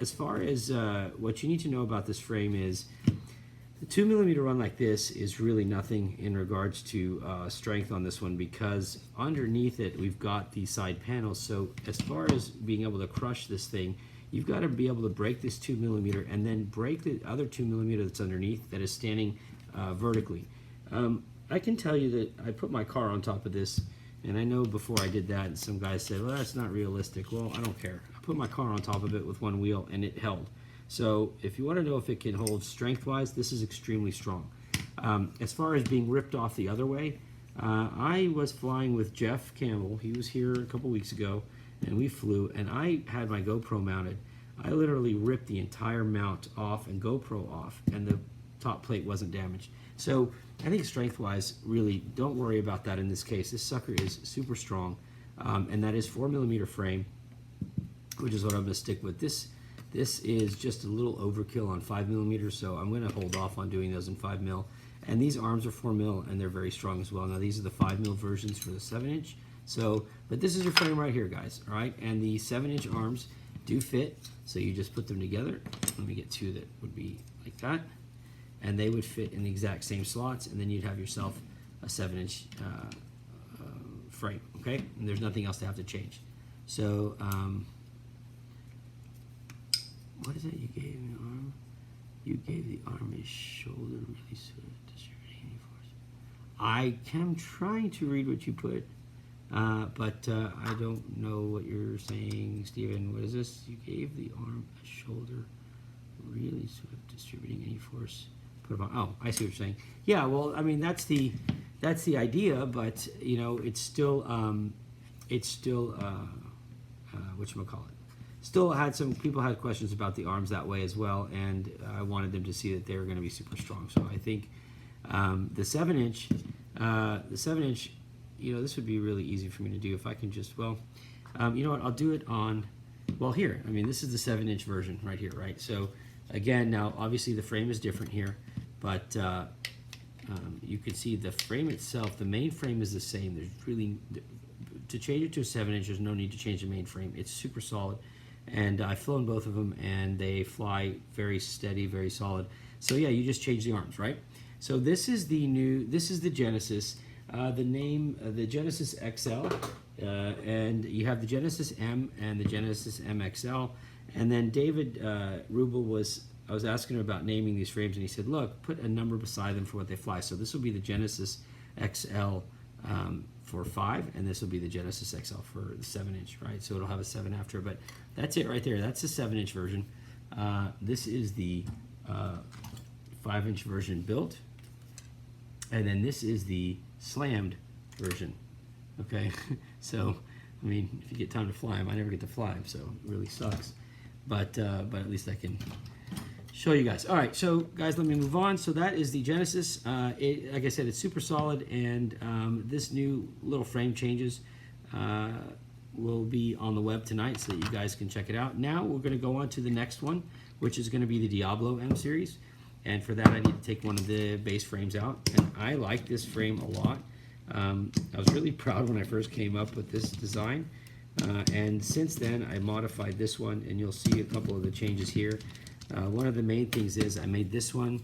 as far as what you need to know about this frame is, the 2 millimeter run like this is really nothing in regards to strength on this one, because underneath it we've got these side panels. So as far as being able to crush this thing, you've got to be able to break this 2 millimeter and then break the other 2 millimeter that's underneath that is standing vertically. I can tell you that I put my car on top of this, and I know before I did that, and some guys said, well, that's not realistic. Well, I don't care. I put my car on top of it with one wheel, and it held. So if you want to know if it can hold strength-wise, this is extremely strong. As far as being ripped off the other way, I was flying with Jeff Campbell. He was here a couple weeks ago, and we flew, and I had my GoPro mounted. I literally ripped the entire mount off and GoPro off, and the top plate wasn't damaged. So I think strength-wise, really, don't worry about that in this case. This sucker is super strong, and that is 4 millimeter frame, which is what I'm going to stick with. This is just a little overkill on 5 millimeters, so I'm going to hold off on doing those in 5 mil. And these arms are 4 mil, and they're very strong as well. Now these are the 5 mil versions for the 7-inch. So, but this is your frame right here, guys. All right, and the 7-inch arms do fit. So you just put them together. Let me get 2 that would be like that, and they would fit in the exact same slots. And then you'd have yourself a 7-inch frame. Okay, and there's nothing else to have to change. So. What is it you gave the arm? You gave the arm a shoulder really swift distributing any force. I am trying to read what you put, but I don't know what you're saying, Stephen. What is this? You gave the arm a shoulder really swift distributing any force. Put it on. Oh, I see what you're saying. Yeah, well, I mean that's the idea, but you know it's still whatchamacallit. Still had some people had questions about the arms that way as well, and I wanted them to see that they were going to be super strong. So I think the 7-inch, you know, this would be really easy for me to do if I can just, well, you know what, I'll do it on, well, here. I mean, this is the 7-inch version right here, right? So again, now obviously the frame is different here, but you can see the frame itself, the main frame is the same. There's really, to change it to a 7-inch, there's no need to change the main frame. It's super solid. And I've flown both of them, and they fly very steady, very solid. So yeah, you just change the arms, right? So this is the Genesis. The name, the Genesis-XL, and you have the Genesis-M and the Genesis-MXL. And then David Rubel I was asking him about naming these frames, and he said, look, put a number beside them for what they fly. So this will be the Genesis XL for 5, and this will be the Genesis XL for the 7-inch, right? So it'll have a 7 after, but that's it right there. That's the 7-inch version. This is the 5-inch version built, and then this is the slammed version. Okay, so I mean, if you get time to fly them, I never get to fly them, so it really sucks. But at least I can show you guys. All right, so guys, let me move on. So that is the Genesis. Like I said, it's super solid, and this new little frame changes will be on the web tonight so that you guys can check it out. Now we're going to go on to the next one, which is going to be the Diablo M series. And for that, I need to take one of the base frames out. And I like this frame a lot. I was really proud when I first came up with this design. And since then, I modified this one, and you'll see a couple of the changes here. One of the main things is I made this one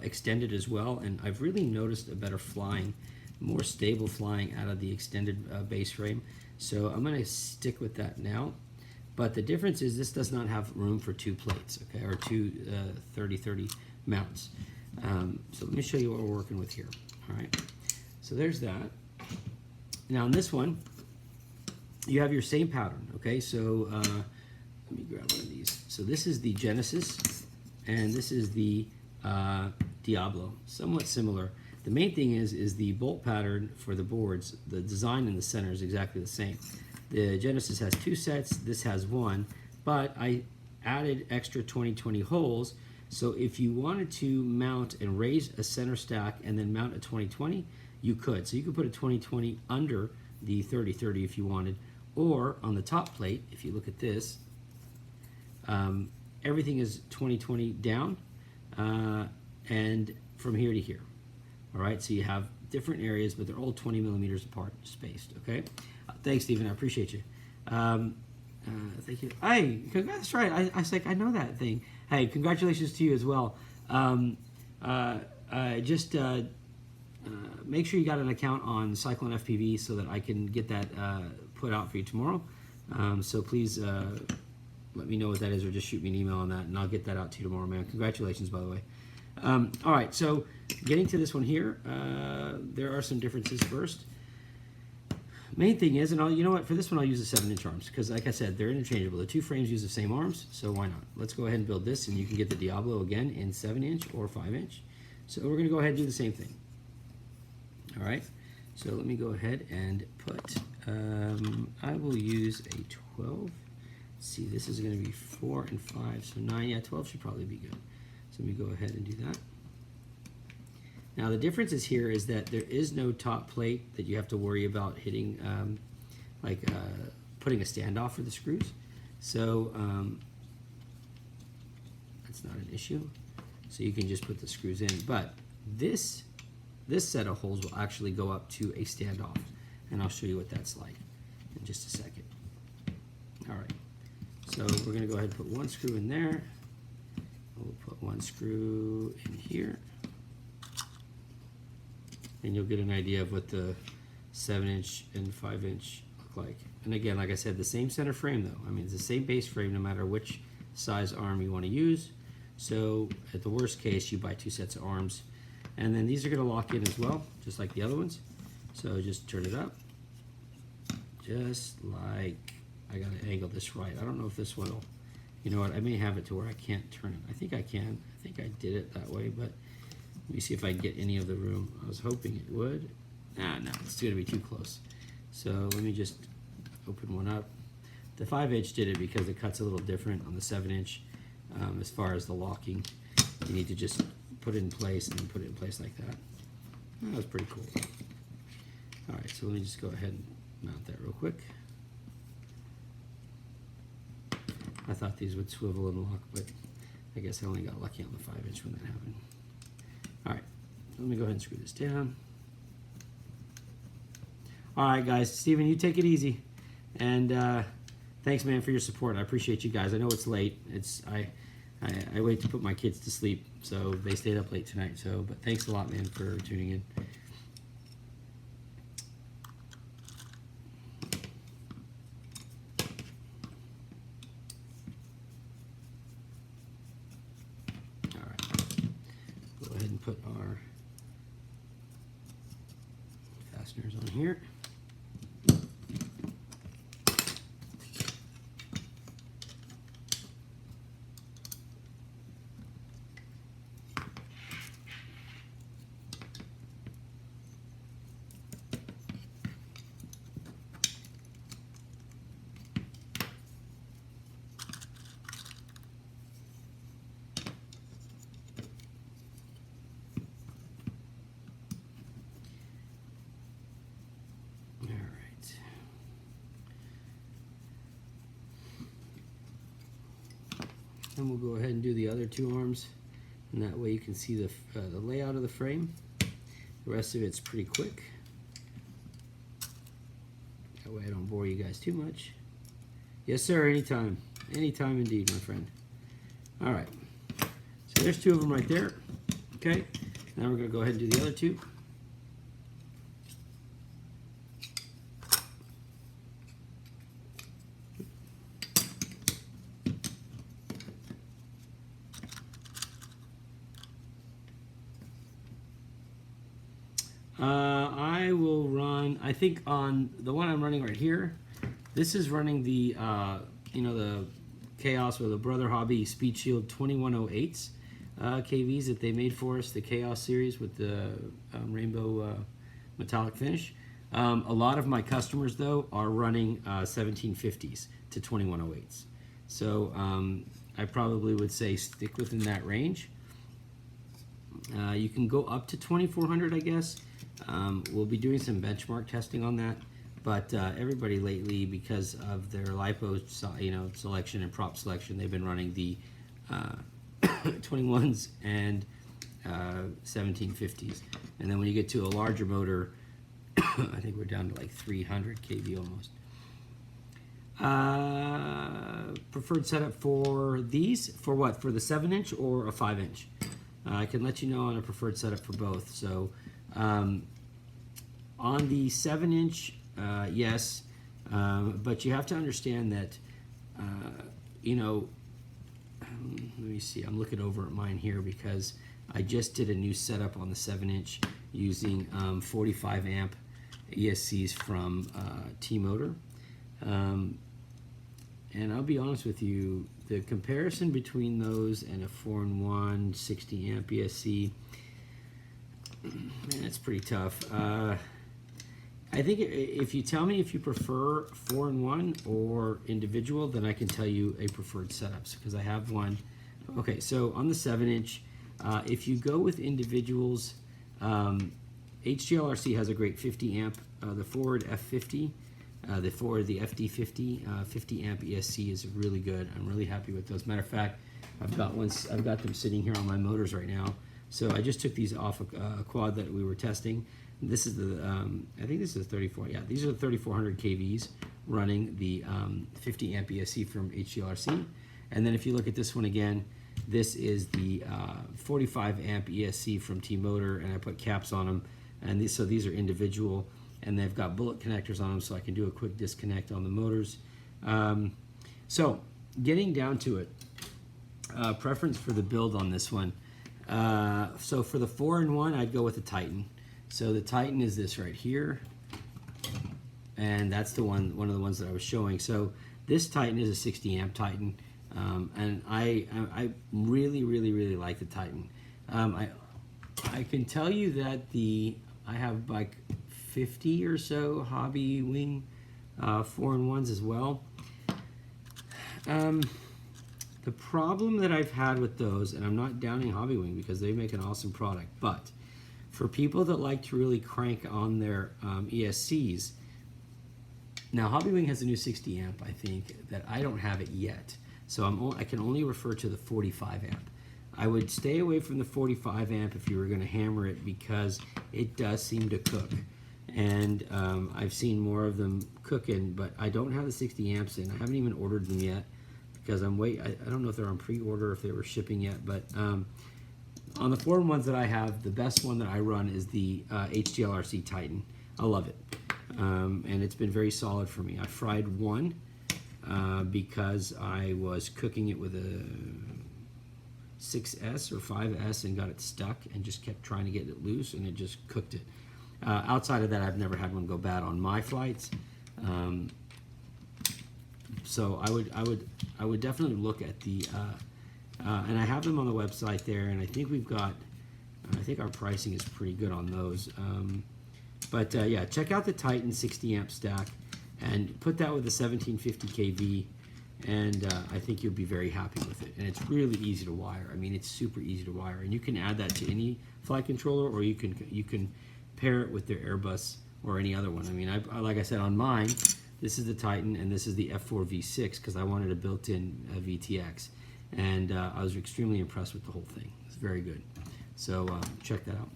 extended as well, and I've really noticed a better flying, more stable flying out of the extended base frame. So I'm going to stick with that now. But the difference is this does not have room for 2 plates, okay, or 2 30-30 mounts. So let me show you what we're working with here. All right, so there's that. Now in this one, you have your same pattern, okay? So let me grab one of these. So this is the Genesis, and this is the Diablo, somewhat similar. The main thing is the bolt pattern for the boards. The design in the center is exactly the same. The Genesis has 2 sets, this has 1, but I added extra 20-20 holes, so if you wanted to mount and raise a center stack and then mount a 20-20, you could. So you could put a 20-20 under the 30-30 if you wanted, or on the top plate, if you look at this, everything is 20-20 down, and from here to here. All right, so you have different areas, but they're all 20 millimeters apart, spaced, okay? Thanks, Stephen, I appreciate you. Thank you. Hey, that's right, I was like, I know that thing. Hey, congratulations to you as well. Just make sure you got an account on Cyclone FPV so that I can get that put out for you tomorrow. So please let me know what that is, or just shoot me an email on that, and I'll get that out to you tomorrow, man. Congratulations, by the way. All right, so getting to this one here, there are some differences first. Main thing is, and you know what, for this one I'll use the 7-inch arms, because like I said, they're interchangeable. The 2 frames use the same arms, so why not? Let's go ahead and build this, and you can get the Diablo again in 7-inch or 5-inch. So we're going to go ahead and do the same thing. All right, so let me go ahead and put, I will use a 12. Let's see, this is going to be 4 and 5, so 9, yeah, 12 should probably be good. So let me go ahead and do that. Now the difference is here is that there is no top plate that you have to worry about hitting, putting a standoff for the screws. So that's not an issue. So you can just put the screws in. But this set of holes will actually go up to a standoff, and I'll show you what that's like in just a second. All right. So we're going to go ahead and put 1 screw in there. We'll put 1 screw in here. And you'll get an idea of what the 7-inch and 5-inch look like. And again, like I said, the same center frame though. I mean, it's the same base frame no matter which size arm you want to use. So at the worst case, you buy 2 sets of arms. And then these are going to lock in as well, just like the other ones. So just turn it up. Just like, I got to angle this right. I don't know if this one will, you know what, I may have it to where I can't turn it. I think I can. I think I did it that way, but let me see if I can get any of the room. I was hoping it would. No, it's going to be too close. So let me just open one up. The 5-inch did it because it cuts a little different on the 7-inch. As far as the locking, you need to just put it in place and then put it in place like that. That was pretty cool. All right, so let me just go ahead and mount that real quick. I thought these would swivel and lock, but I guess I only got lucky on the 5-inch when that happened. All right, let me go ahead and screw this down. All right, guys, Steven, you take it easy. And thanks, man, for your support. I appreciate you guys. I know it's late. I wait to put my kids to sleep, so they stayed up late tonight. So, but thanks a lot, man, for tuning in. All right, go ahead and put our fasteners on here. And we'll go ahead and do the other two arms, and that way you can see the layout of the frame. The rest of it's pretty quick. That way I don't bore you guys too much. Yes, sir, anytime. Anytime indeed, my friend. All right, so there's two of them right there. Okay, now we're going to go ahead and do the other two. I will run, I think on the one I'm running right here, this is running the, the Chaos or the Brother Hobby Speed Shield 2108s KVs that they made for us, the Chaos series with the rainbow metallic finish. A lot of my customers, though, are running 1750s to 2108s. So I probably would say stick within that range. You can go up to 2400, I guess. We'll be doing some benchmark testing on that, but everybody lately, because of their lipo, selection and prop selection, they've been running the 21s and 1750s. And then when you get to a larger motor, I think we're down to like 300 kV almost. Preferred setup for these, for what? For the 7-inch or a 5-inch? I can let you know on a preferred setup for both. So on the 7-inch, yes, but you have to understand that, let me see, I'm looking over at mine here because I just did a new setup on the 7-inch using 45 amp ESCs from T-Motor. And I'll be honest with you, the comparison between those and a 4-in-1 60 amp ESC, man, it's pretty tough. I think if you tell me if you prefer 4-in-1 or individual, then I can tell you a preferred setups because I have one. Okay, so on the 7-inch, if you go with individuals, HGLRC has a great 50 amp, the Ford F50. The FD50 50 amp ESC is really good. I'm really happy with those. Matter of fact, I've got them sitting here on my motors right now. So I just took these off a quad that we were testing. This is the I think this is 34. Yeah, these are the 3400 kVs running the 50 amp ESC from HGLRC. And then if you look at this one again, this is the 45 amp ESC from T-Motor, and I put caps on them. And so these are individual. And they've got bullet connectors on them, so I can do a quick disconnect on the motors. So getting down to it, preference for the build on this one. So for the 4-in-1, I'd go with the Titan. So the Titan is this right here, and that's the one of the ones that I was showing. So this Titan is a 60 amp Titan, and I really like the Titan. I can tell you that I have like 50 or so Hobby Wing 4-in-1s as well. The problem that I've had with those, and I'm not downing Hobby Wing because they make an awesome product, but for people that like to really crank on their ESCs, now Hobby Wing has a new 60 amp, I think, that I don't have it yet. So I can only refer to the 45 amp. I would stay away from the 45 amp if you were going to hammer it because it does seem to cook. And I've seen more of them cooking, but I don't have the 60 amps in. I haven't even ordered them yet because I don't know if they're on pre-order, if they were shipping yet, but on the 4-in-1s that I have, the best one that I run is the HGLRC Titan. I love it, and it's been very solid for me. I fried one because I was cooking it with a 6S or 5S and got it stuck and just kept trying to get it loose, and it just cooked it. Outside of that, I've never had one go bad on my flights. So I would definitely look at the, and I have them on the website there, and I think we've got, I think our pricing is pretty good on those. But yeah, check out the Titan 60 amp stack and put that with the 1750 kV, and I think you'll be very happy with it. And it's really easy to wire. I mean, it's super easy to wire, and you can add that to any flight controller, or you can pair it with their Airbus or any other one. I mean, like I said, on mine, this is the Titan and this is the F4 V6 because I wanted a built-in VTX, and I was extremely impressed with the whole thing. It's very good. So check that out.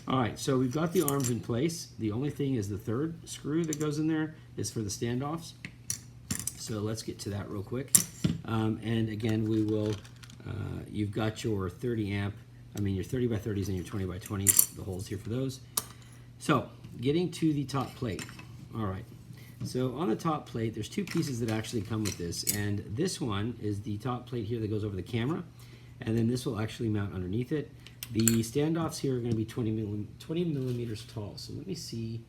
All right, so we've got the arms in place. The only thing is the third screw that goes in there is for the standoffs. So let's get to that real quick. And again, we will, you've got your 30 amp, I mean your 30 by 30s and your 20 by 20s, the holes here for those. So getting to the top plate. All right, so on the top plate, there's two pieces that actually come with this. And this one is the top plate here that goes over the camera. And then this will actually mount underneath it. The standoffs here are going to be 20 millimeters tall. So let me see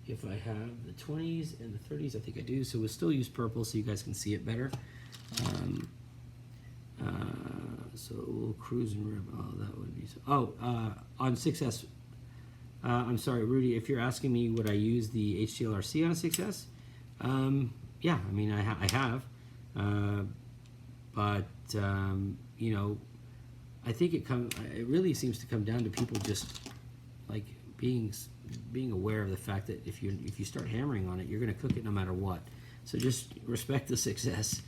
if I have the 20s and the 30s. I think I do. So we'll still use purple so you guys can see it better. So we'll cruise and rib. Oh, that would be so. Oh, on 6S. I'm sorry, Rudy. If you're asking me would I use the HTLRC on a 6S, yeah. I mean, I have. But you know, I think it really seems to come down to people just like being aware of the fact that if you start hammering on it, you're going to cook it no matter what. So just respect the success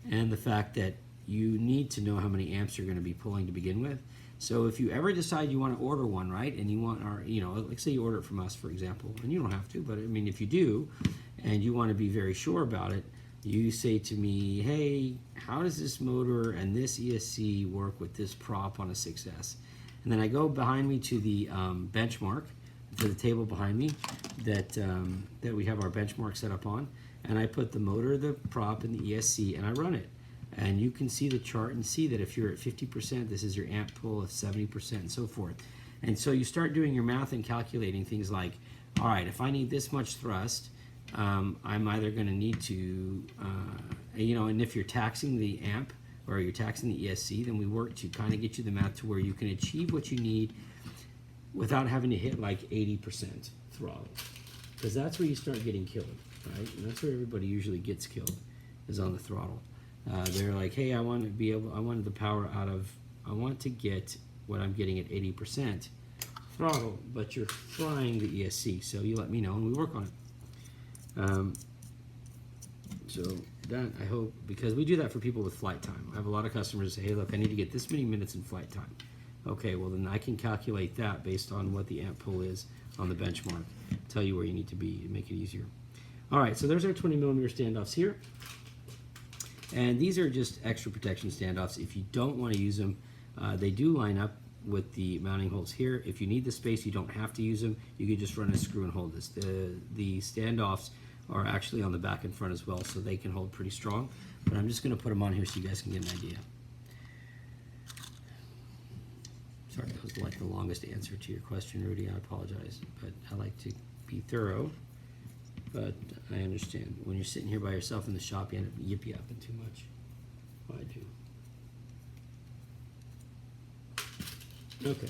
and the fact that you need to know how many amps you're going to be pulling to begin with. So if you ever decide you want to order one, right, and you want our, you know, like say you order it from us, for example, and you don't have to, but I mean if you do, and you want to be very sure about it, you say to me, hey, how does this motor and this ESC work with this prop on a 6S? And then I go behind me to the benchmark, to the table behind me that we have our benchmark set up on, and I put the motor, the prop, and the ESC, and I run it. And you can see the chart and see that if you're at 50%, this is your amp pull, at 70%, and so forth. And so you start doing your math and calculating things like, all right, if I need this much thrust, I'm either going to need to, you know, and if you're taxing the amp or you're taxing the ESC, then we work to kind of get you the math to where you can achieve what you need without having to hit like 80% throttle. Because that's where you start getting killed, right? And that's where everybody usually gets killed, is on the throttle. They're like, hey, I want the power out of, I want to get what I'm getting at 80% throttle, but you're frying the ESC, so you let me know and we work on it. So that, I hope, because we do that for people with flight time. I have a lot of customers say, hey, look, I need to get this many minutes in flight time. Okay, well then I can calculate that based on what the amp pull is on the benchmark, tell you where you need to be and make it easier. All right, so there's our 20 millimeter standoffs here. And these are just extra protection standoffs. If you don't want to use them, they do line up with the mounting holes here. If you need the space, you don't have to use them. You can just run a screw and hold this. The standoffs are actually on the back and front as well, so they can hold pretty strong. But I'm just going to put them on here so you guys can get an idea. Sorry, that was like the longest answer to your question, Rudy. I apologize, but I like to be thorough. But I understand when you're sitting here by yourself in the shop, you end up yippee-yapping too much. Well, I do. Okay.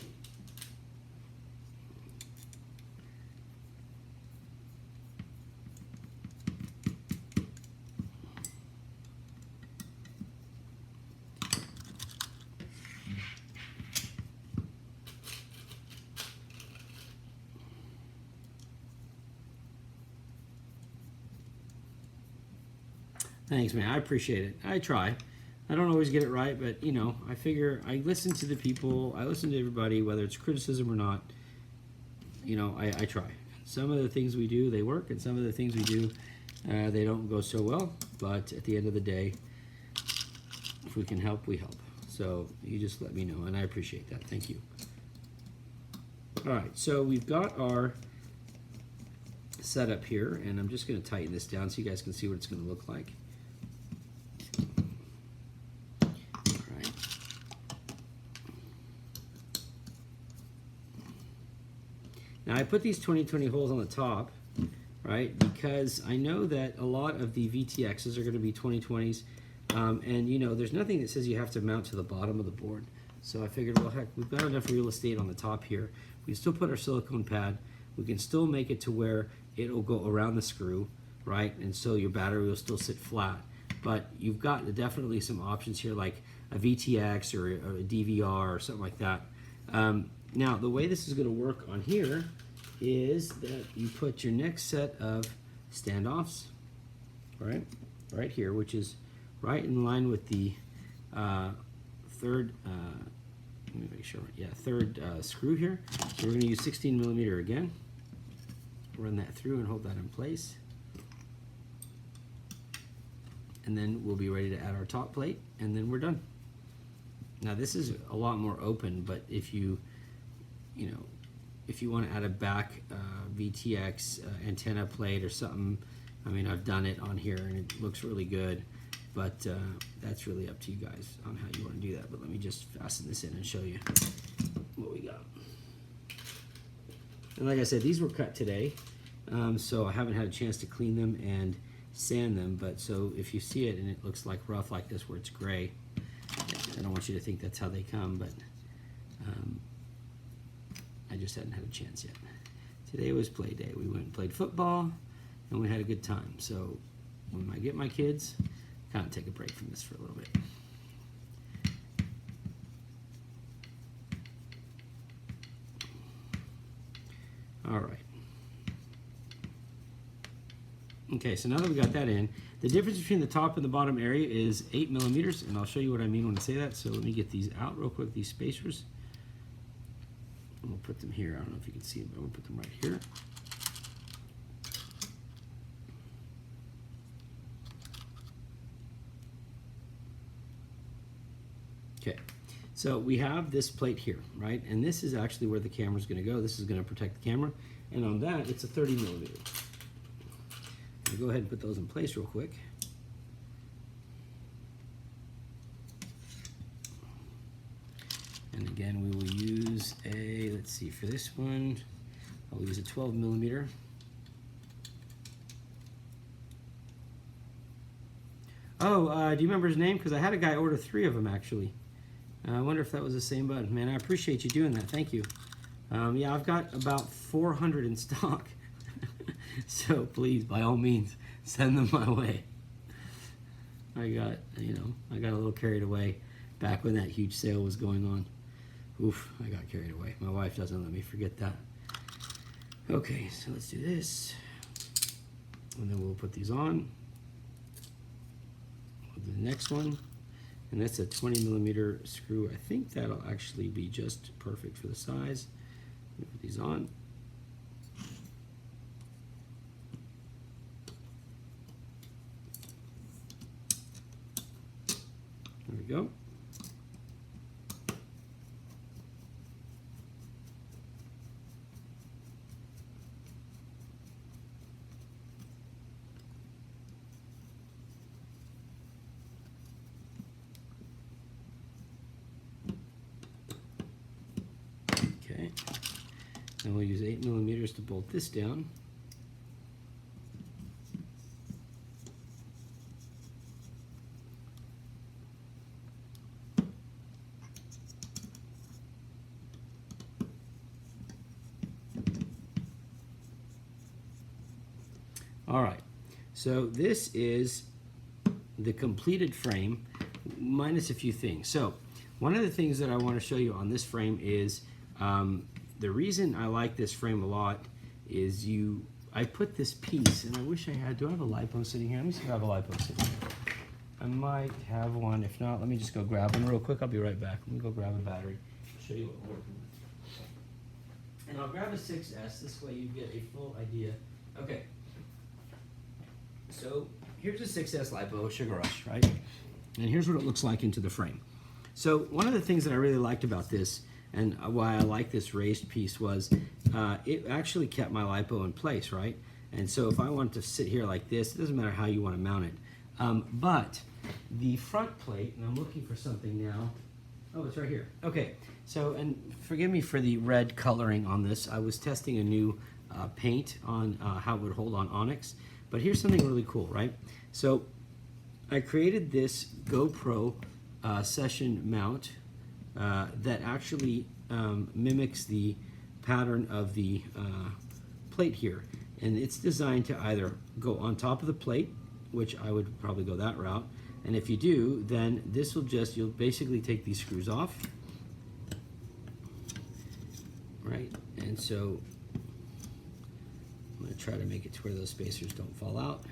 Thanks, man. I appreciate it. I try. I don't always get it right, but, you know, I figure I listen to the people. I listen to everybody, whether it's criticism or not. You know, I try. Some of the things we do, they work, and some of the things we do, they don't go so well. But at the end of the day, if we can help, we help. So you just let me know, and I appreciate that. Thank you. All right, so we've got our setup here, and I'm just going to tighten this down so you guys can see what it's going to look like. Now I put these 2020 holes on the top, right, because I know that a lot of the VTXs are going to be 2020s, and you know, there's nothing that says you have to mount to the bottom of the board. So I figured, well, heck, we've got enough real estate on the top here. We can still put our silicone pad. We can still make it to where it'll go around the screw, right, and so your battery will still sit flat. But you've got definitely some options here, like a VTX or a DVR or something like that. Now, the way this is going to work on here is that you put your next set of standoffs, right here, which is right in line with the third, let me make sure, yeah, third screw here. So we're going to use 16 millimeter again. Run that through and hold that in place. And then we'll be ready to add our top plate, and then we're done. Now this is a lot more open, but if you want to add a back VTX antenna plate or something, I mean, I've done it on here and it looks really good, but that's really up to you guys on how you want to do that. But let me just fasten this in and show you what we got. And like I said, these were cut today, so I haven't had a chance to clean them and sand them, but so if you see it and it looks like rough like this where it's gray, I don't want you to think that's how they come, but I just hadn't had a chance yet. Today was play day. We went and played football and we had a good time. So when I get my kids, kind of take a break from this for a little bit. All right. Okay, so now that we got that in, the difference between the top and the bottom area is 8 millimeters, and I'll show you what I mean when I say that. So let me get these out real quick, these spacers. And we'll put them here. I don't know if you can see them, but we'll put them right here. Okay, so we have this plate here, right? And this is actually where the camera's gonna go. This is gonna protect the camera. And on that, it's a 30 millimeter. I'll go ahead and put those in place real quick. And again, we will use a, let's see, for this one, I'll use a 12 millimeter. Oh, do you remember his name? Because I had a guy order 3 of them, actually. I wonder if that was the same bud. Man, I appreciate you doing that. Thank you. Yeah, I've got about 400 in stock. So please, by all means, send them my way. I got a little carried away back when that huge sale was going on. Oof, I got carried away. My wife doesn't let me forget that. Okay, so let's do this. And then we'll put these on. We'll do the next one. And that's a 20 millimeter screw. I think that'll actually be just perfect for the size. Let me put these on. There we go. Okay. And we'll use 8 millimeters to bolt this down. All right, so this is the completed frame minus a few things. So one of the things that I want to show you on this frame is the reason I like this frame a lot is I put this piece, and I wish I had, do I have a LiPo sitting here? Let me see if I have a LiPo sitting here. I might have one. If not, let me just go grab one real quick. I'll be right back. Let me go grab a battery. I'll show you what we're working with. And I'll grab a 6S. This way you get a full idea. Okay. So here's a 6S LiPo Sugar Rush, right? And here's what it looks like into the frame. So one of the things that I really liked about this and why I like this raised piece was it actually kept my LiPo in place, right? And so if I want to sit here like this, it doesn't matter how you want to mount it. But the front plate, and I'm looking for something now. Oh, it's right here. Okay, so, and forgive me for the red coloring on this. I was testing a new paint on how it would hold on onyx, but here's something really cool, right? So I created this GoPro session mount that actually mimics the pattern of the plate here. And it's designed to either go on top of the plate, which I would probably go that route. And if you do, then this will just, you'll basically take these screws off, right? And so I'm going to try to make it to where those spacers don't fall out.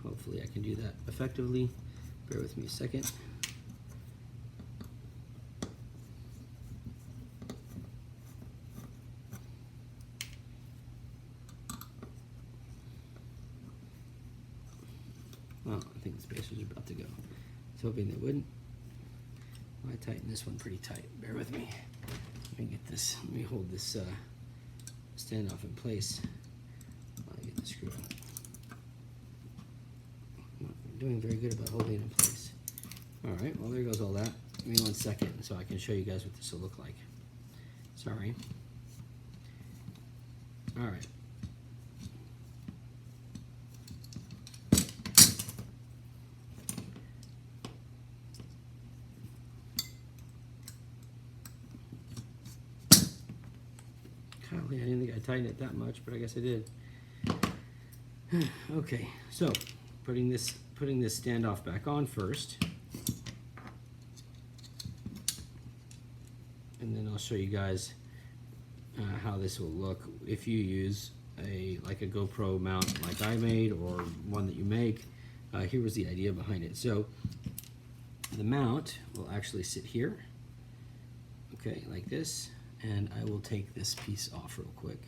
Hopefully I can do that effectively. Bear with me a second. Well, I think the spacers are about to go. I was hoping they wouldn't. Well, I tightened this one pretty tight. Bear with me. Let me get this. Let me hold this standoff in place while I get the screw out. I'm doing very good about holding it in place. All right. Well, there goes all that. Give me 1 second so I can show you guys what this will look like. Sorry. All right. I didn't think I tightened it that much, but I guess I did. Okay, so putting this standoff back on first, and then I'll show you guys how this will look if you use like a GoPro mount like I made, or one that you make. Here was the idea behind it. So the mount will actually sit here, okay, like this. And I will take this piece off real quick.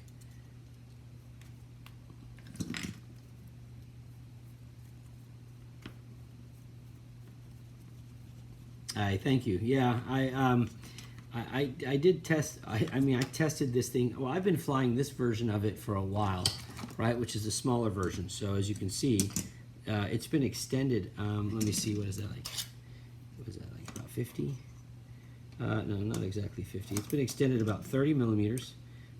Thank you. Yeah, I did test. I mean, I tested this thing. Well, I've been flying this version of it for a while, right? Which is a smaller version. So as you can see, it's been extended. Let me see. What is that like? What is that like? About 50? No, not exactly 50. It's been extended about 30 millimeters.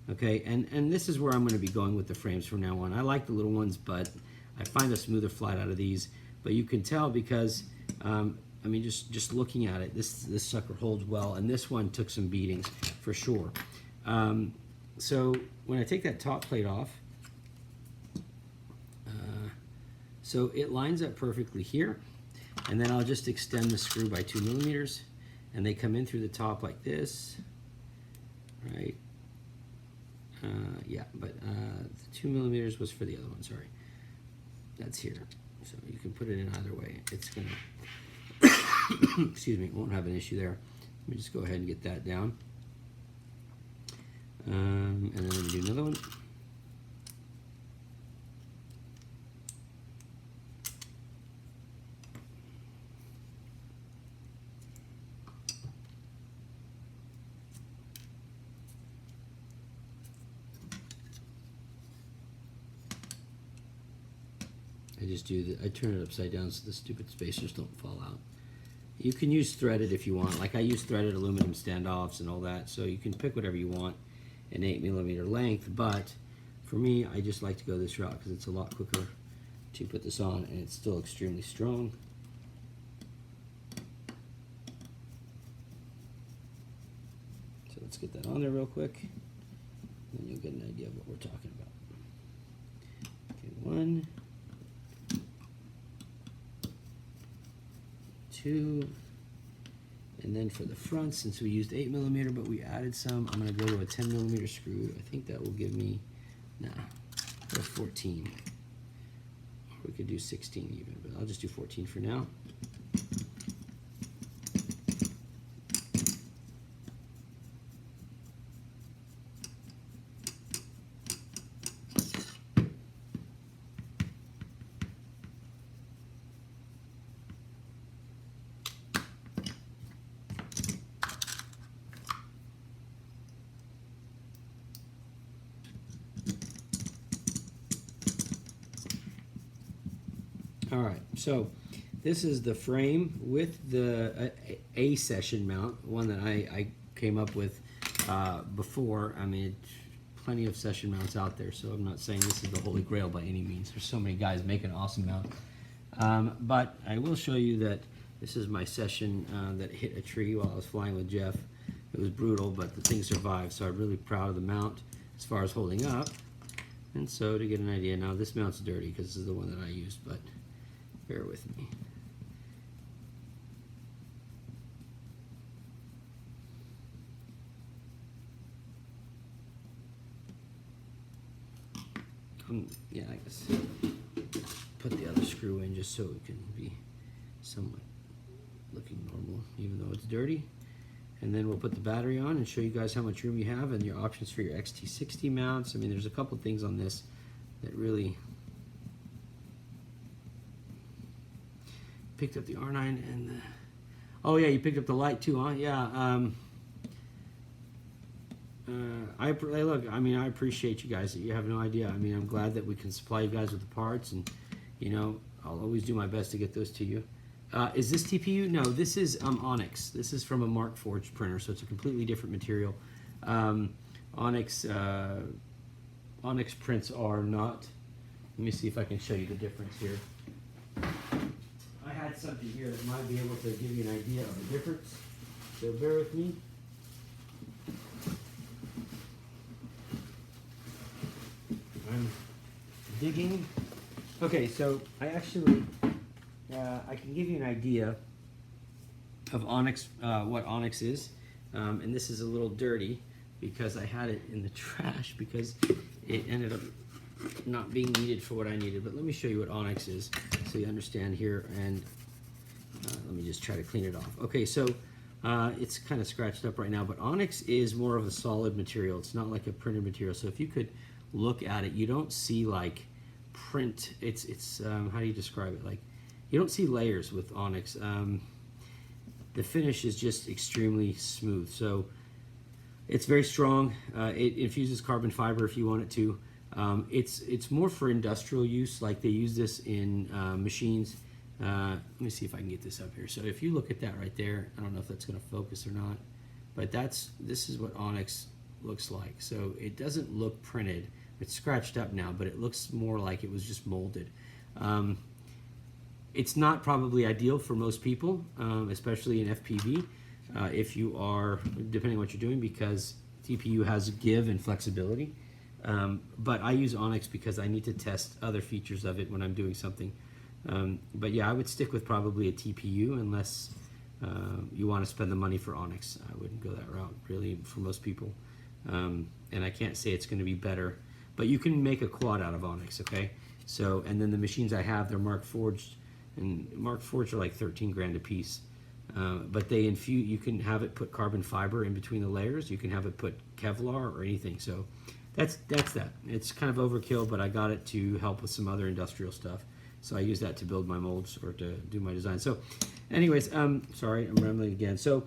Okay, and this is where I'm going to be going with the frames from now on. I like the little ones, but I find a smoother flight out of these. But you can tell because, I mean, just looking at it, this sucker holds well, and this one took some beatings for sure. So when I take that top plate off, so it lines up perfectly here, and then I'll just extend the screw by 2 millimeters. And they come in through the top like this, right? Yeah, but the 2 millimeters was for the other one, sorry. That's here. So you can put it in either way. It's gonna, excuse me, won't have an issue there. Let me just go ahead and get that down. And then let me do another one. I turn it upside down so the stupid spacers don't fall out. You can use threaded if you want. Like I use threaded aluminum standoffs and all that, so you can pick whatever you want, an 8 millimeter length, but for me, I just like to go this route because it's a lot quicker to put this on, and it's still extremely strong. So let's get that on there real quick, and then you'll get an idea of what we're talking about. Okay, 1, 2, and then for the front, since we used 8 millimeter, but we added some, I'm going to go to a 10 millimeter screw. I think that will give me, nah, go 14. Or we could do 16 even, but I'll just do 14 for now. All right, so this is the frame with the A session mount, one that I came up with before. I mean, plenty of session mounts out there, so I'm not saying this is the holy grail by any means. There's so many guys making awesome mount. But I will show you that this is my session that hit a tree while I was flying with Jeff. It was brutal, but the thing survived, so I'm really proud of the mount as far as holding up. And so to get an idea, now this mount's dirty because this is the one that I used, but bear with me. Yeah, I guess put the other screw in just so it can be somewhat looking normal, even though it's dirty. And then we'll put the battery on and show you guys how much room you have and your options for your XT60 mounts. I mean, there's a couple things on this that really picked up the R9 and the, oh yeah, you picked up the light too, huh? Yeah. Look, I mean, I appreciate you guys. You have no idea. I mean, I'm glad that we can supply you guys with the parts, and you know, I'll always do my best to get those to you. Is this TPU? No, this is Onyx. This is from a Markforged printer, so it's a completely different material. Onyx prints are not. Let me see if I can show you the difference here. I had something here that might be able to give you an idea of the difference, so bear with me. I'm digging. Okay, so I actually I can give you an idea of Onyx, what Onyx is, and this is a little dirty because I had it in the trash because it ended up not being needed for what I needed. But let me show you what Onyx is so you understand here, and let me just try to clean it off. Okay, so it's kind of scratched up right now, but Onyx is more of a solid material. It's not like a printed material. So if you could look at it, you don't see like print. It's how do you describe it? Like, you don't see layers with Onyx. The finish is just extremely smooth. So it's very strong. It infuses carbon fiber if you want it to. It's more for industrial use. Like they use this in machines. Let me see if I can get this up here. So if you look at that right there, I don't know if that's going to focus or not, but this is what Onyx looks like. So it doesn't look printed. It's scratched up now, but it looks more like it was just molded. It's not probably ideal for most people, especially in FPV, if you are, depending on what you're doing, because TPU has give and flexibility. But I use Onyx because I need to test other features of it when I'm doing something. But yeah, I would stick with probably a TPU unless you want to spend the money for Onyx. I wouldn't go that route, really, for most people. And I can't say it's going to be better, but you can make a quad out of Onyx, okay? So, and then the machines I have, they're Markforged, and Markforged are like 13 grand a piece. But they infuse, you can have it put carbon fiber in between the layers. You can have it put Kevlar or anything. So that's that. It's kind of overkill, but I got it to help with some other industrial stuff. So I use that to build my molds or to do my design. So anyways, sorry, I'm rambling again. So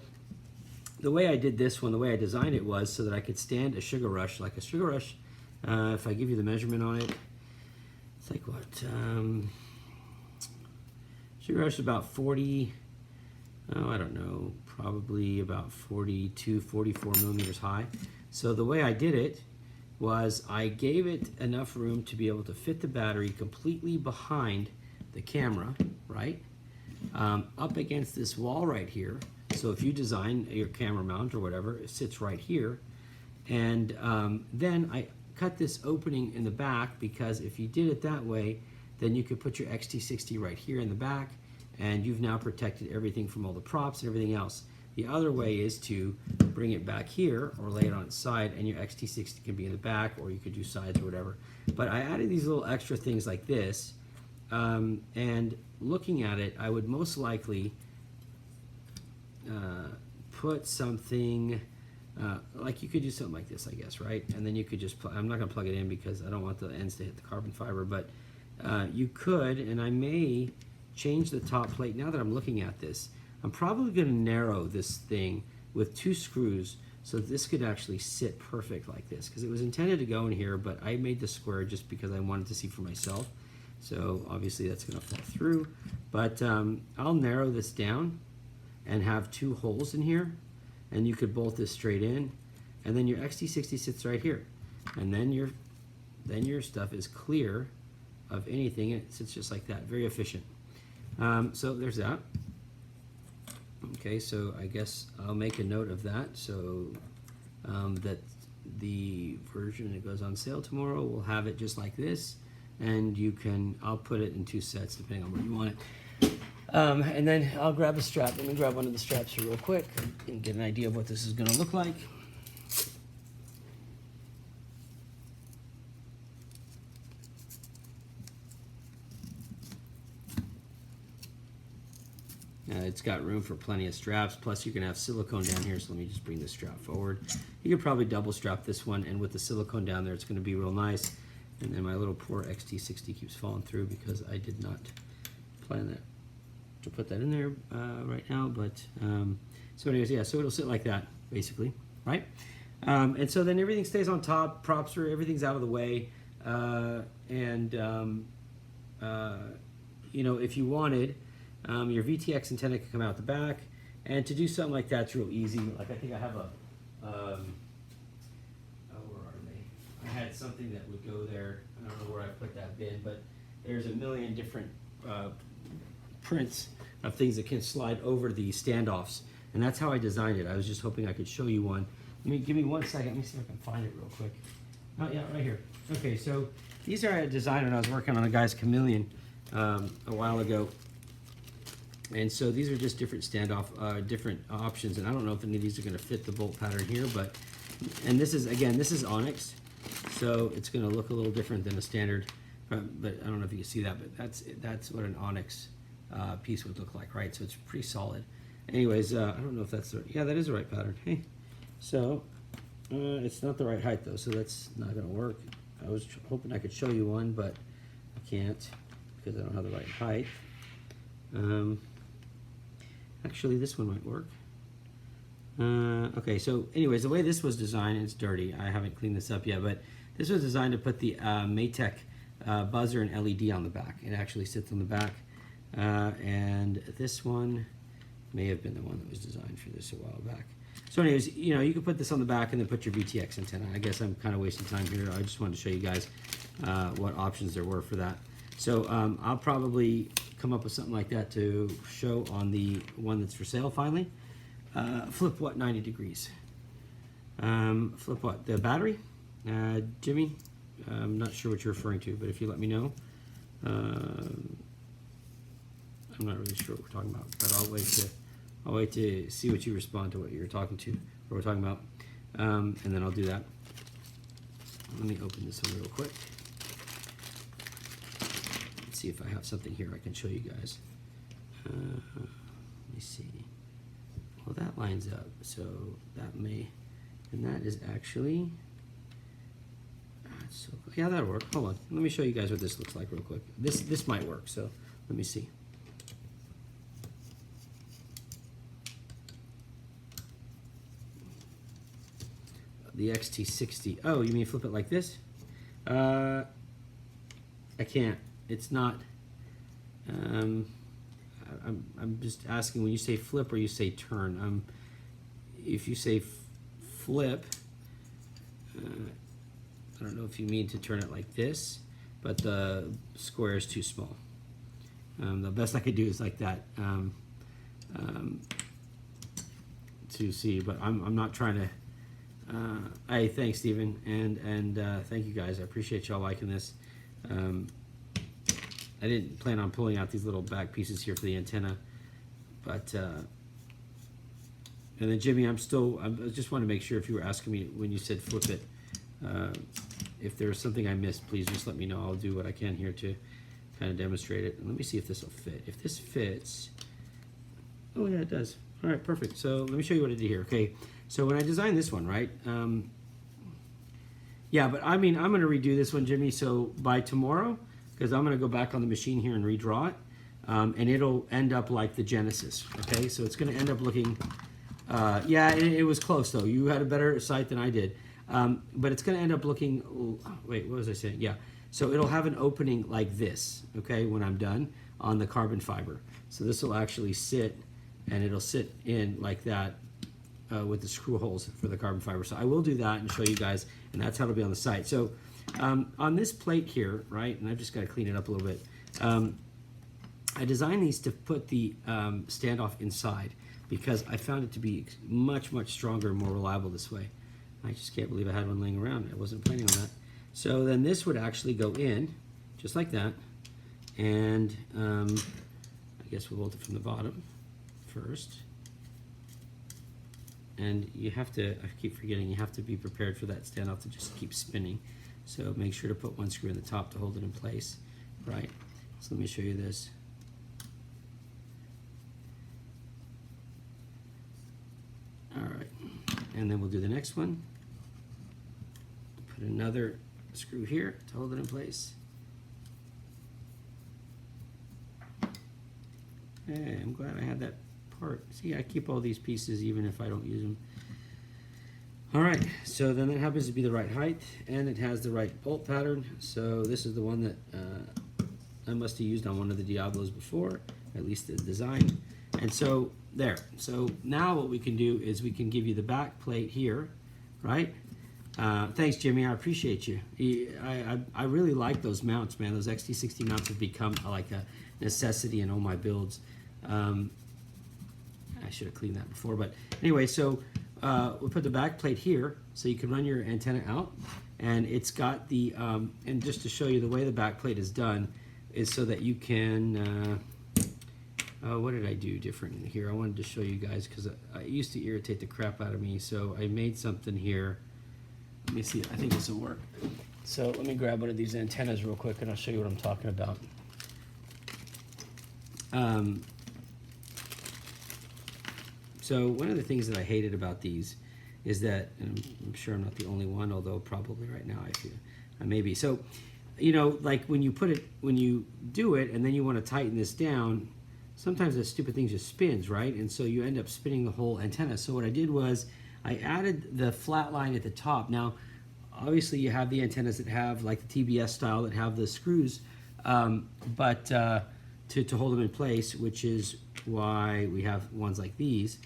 the way I did this one, the way I designed it was so that I could stand a sugar rush. Like a sugar rush, if I give you the measurement on it, it's like what? Sugar rush is about 40, oh, I don't know, probably about 42, 44 millimeters high. So the way I did it was I gave it enough room to be able to fit the battery completely behind the camera, right? Up against this wall right here. So if you design your camera mount or whatever, it sits right here. And then I cut this opening in the back because if you did it that way, then you could put your XT60 right here in the back, and you've now protected everything from all the props and everything else. The other way is to bring it back here or lay it on its side, and your XT60 can be in the back, or you could do sides or whatever. But I added these little extra things like this, and looking at it, I would most likely put something, like you could do something like this, I guess, right? And then you could just, I'm not gonna plug it in because I don't want the ends to hit the carbon fiber, but you could, and I may change the top plate. Now that I'm looking at this, I'm probably going to narrow this thing with 2 screws so this could actually sit perfect like this, because it was intended to go in here, but I made the square just because I wanted to see for myself. So obviously that's going to fall through, but I'll narrow this down and have 2 holes in here, and you could bolt this straight in, and then your XT60 sits right here, and then your stuff is clear of anything, and it sits just like that. Very efficient. So there's that. Okay, so I guess I'll make a note of that, so that the version that goes on sale tomorrow will have it just like this, and I'll put it in 2 sets depending on where you want it. And then I'll grab a strap. Let me grab one of the straps here real quick and get an idea of what this is going to look like. It's got room for plenty of straps, plus you can have silicone down here, so let me just bring this strap forward. You could probably double strap this one, and with the silicone down there, it's going to be real nice. And then my little poor XT60 keeps falling through because I did not plan that to put that in there right now, but so anyways, yeah, so it'll sit like that, basically, right? And so then everything stays on top, props are, everything's out of the way, you know, if you wanted, your VTX antenna can come out the back, and to do something like that's real easy. Like I think I have a, oh, where are they? I had something that would go there. I don't know where I put that bin, but there's a million different prints of things that can slide over the standoffs, and that's how I designed it. I was just hoping I could show you one. Give me 1 second. Let me see if I can find it real quick. Oh yeah, right here. Okay, so these are I designed when I was working on a guy's Chameleon a while ago. And so these are just different standoff, different options, and I don't know if any of these are going to fit the bolt pattern here, but, and this is, again, this is onyx, so it's going to look a little different than a standard, but I don't know if you can see that, but that's what an onyx piece would look like, right? So it's pretty solid. Anyways, I don't know if that's the, yeah, that is the right pattern. Hey, so it's not the right height though, so that's not going to work. I was hoping I could show you one, but I can't because I don't have the right height. Actually, this one might work. Okay, so anyways, the way this was designed, it's dirty. I haven't cleaned this up yet, but this was designed to put the Maytech buzzer and LED on the back. It actually sits on the back. And this one may have been the one that was designed for this a while back. So anyways, you know, you can put this on the back and then put your VTX antenna. I guess I'm kind of wasting time here. I just wanted to show you guys what options there were for that. So I'll probably come up with something like that to show on the one that's for sale finally. Flip what 90 degrees? Flip what? The battery? Jimmy? I'm not sure what you're referring to, but if you let me know. I'm not really sure what we're talking about, but I'll wait to see what you respond to what you're talking to, what we're talking about, and then I'll do that. Let me open this one real quick. Let's see if I have something here I can show you guys. Let me see. Well, that lines up, so that may, and that is actually, so, yeah, that'll work. Hold on, let me show you guys what this looks like real quick. This might work, so let me see. The XT60. Oh, you mean flip it like this? I can't. It's not. I'm just asking when you say flip or you say turn. If you say flip, I don't know if you mean to turn it like this, but the square is too small. The best I could do is like that to see, but I'm not trying to. Hey, thanks, Stephen, and thank you guys. I appreciate y'all liking this. I didn't plan on pulling out these little back pieces here for the antenna, but and then Jimmy, I just want to make sure if you were asking me when you said flip it, if there was something I missed, please just let me know. I'll do what I can here to kind of demonstrate it. And let me see if this will fit. If this fits, oh yeah, it does. All right, perfect. So let me show you what I did here. Okay. So when I designed this one, right? Yeah, but I mean, I'm going to redo this one, Jimmy. So by tomorrow, because I'm going to go back on the machine here and redraw it, and it'll end up like the Genesis. Okay, so it's going to end up looking. Yeah, it was close though. You had a better sight than I did, but it's going to end up looking. Wait, what was I saying? Yeah, So it'll have an opening like this, okay, when I'm done on the carbon fiber. So this will actually sit, and it'll sit in like that with the screw holes for the carbon fiber. So I will do that and show you guys, and that's how it'll be on the site. So on this plate here, right, and I've just got to clean it up a little bit, I designed these to put the standoff inside because I found it to be much, much stronger and more reliable this way. I just can't believe I had one laying around. I wasn't planning on that. So then this would actually go in, just like that, and I guess we'll bolt it from the bottom first. And you have to, I keep forgetting, you have to be prepared for that standoff to just keep spinning. So make sure to put one screw in the top to hold it in place, right? So let me show you this. All right, and then we'll do the next one. Put another screw here to hold it in place. Hey, I'm glad I had that part. See, I keep all these pieces even if I don't use them. All right, so then that happens to be the right height, and it has the right bolt pattern. So this is the one that I must have used on one of the Diablos before, at least the design. And so there. So now what we can do is we can give you the back plate here, right? Thanks, Jimmy. I appreciate you. I really like those mounts, man. Those XT60 mounts have become like a necessity in all my builds. I should have cleaned that before, but anyway, so we'll put the back plate here so you can run your antenna out, and it's got the and just to show you the way the back plate is done is so that you can what did I do different in here? I wanted to show you guys because it used to irritate the crap out of me, so I made something here. Let me see, I think this will work. So let me grab one of these antennas real quick and I'll show you what I'm talking about. So one of the things that I hated about these is that, and I'm sure I'm not the only one, although probably right now I feel I may be. So, you know, like when you put it, when you do it and then you want to tighten this down, sometimes that stupid thing just spins, right? And so you end up spinning the whole antenna. So what I did was I added the flat line at the top. Now, obviously you have the antennas that have like the TBS style that have the screws, but to hold them in place, which is why we have ones like these.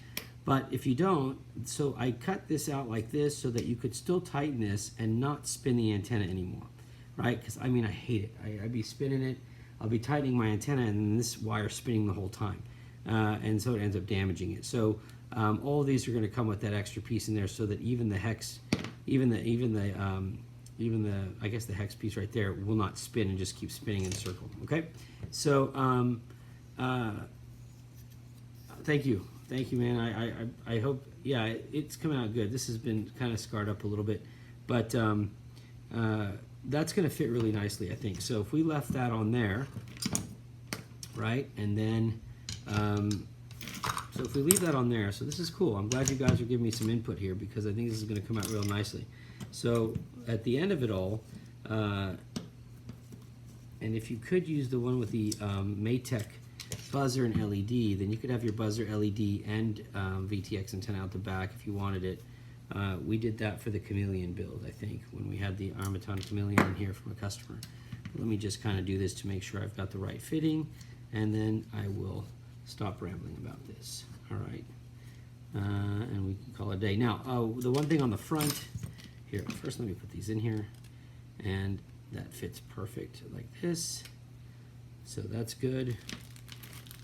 But if you don't, so I cut this out like this so that you could still tighten this and not spin the antenna anymore, right? Because I mean, I hate it. I'd be spinning it, I'll be tightening my antenna and this wire spinning the whole time. And so it ends up damaging it. So all of these are going to come with that extra piece in there so that even the hex, even the I guess the hex piece right there will not spin and just keep spinning in a circle. Okay, so thank you, man. I hope, yeah, it's coming out good. This has been kind of scarred up a little bit, but that's going to fit really nicely, I think. So if we left that on there, right, and then so if we leave that on there, so this is cool. I'm glad you guys are giving me some input here because I think this is going to come out real nicely. So at the end of it all, and if you could use the one with the Maytech buzzer and LED, then you could have your buzzer, LED, and VTX antenna out the back if you wanted it. We did that for the Chameleon build, I think, when we had the Armaton Chameleon in here from a customer. Let me just kind of do this to make sure I've got the right fitting, and then I will stop rambling about this. All right, and we can call it a day. Now, the one thing on the front here, first let me put these in here, and that fits perfect like this. So that's good.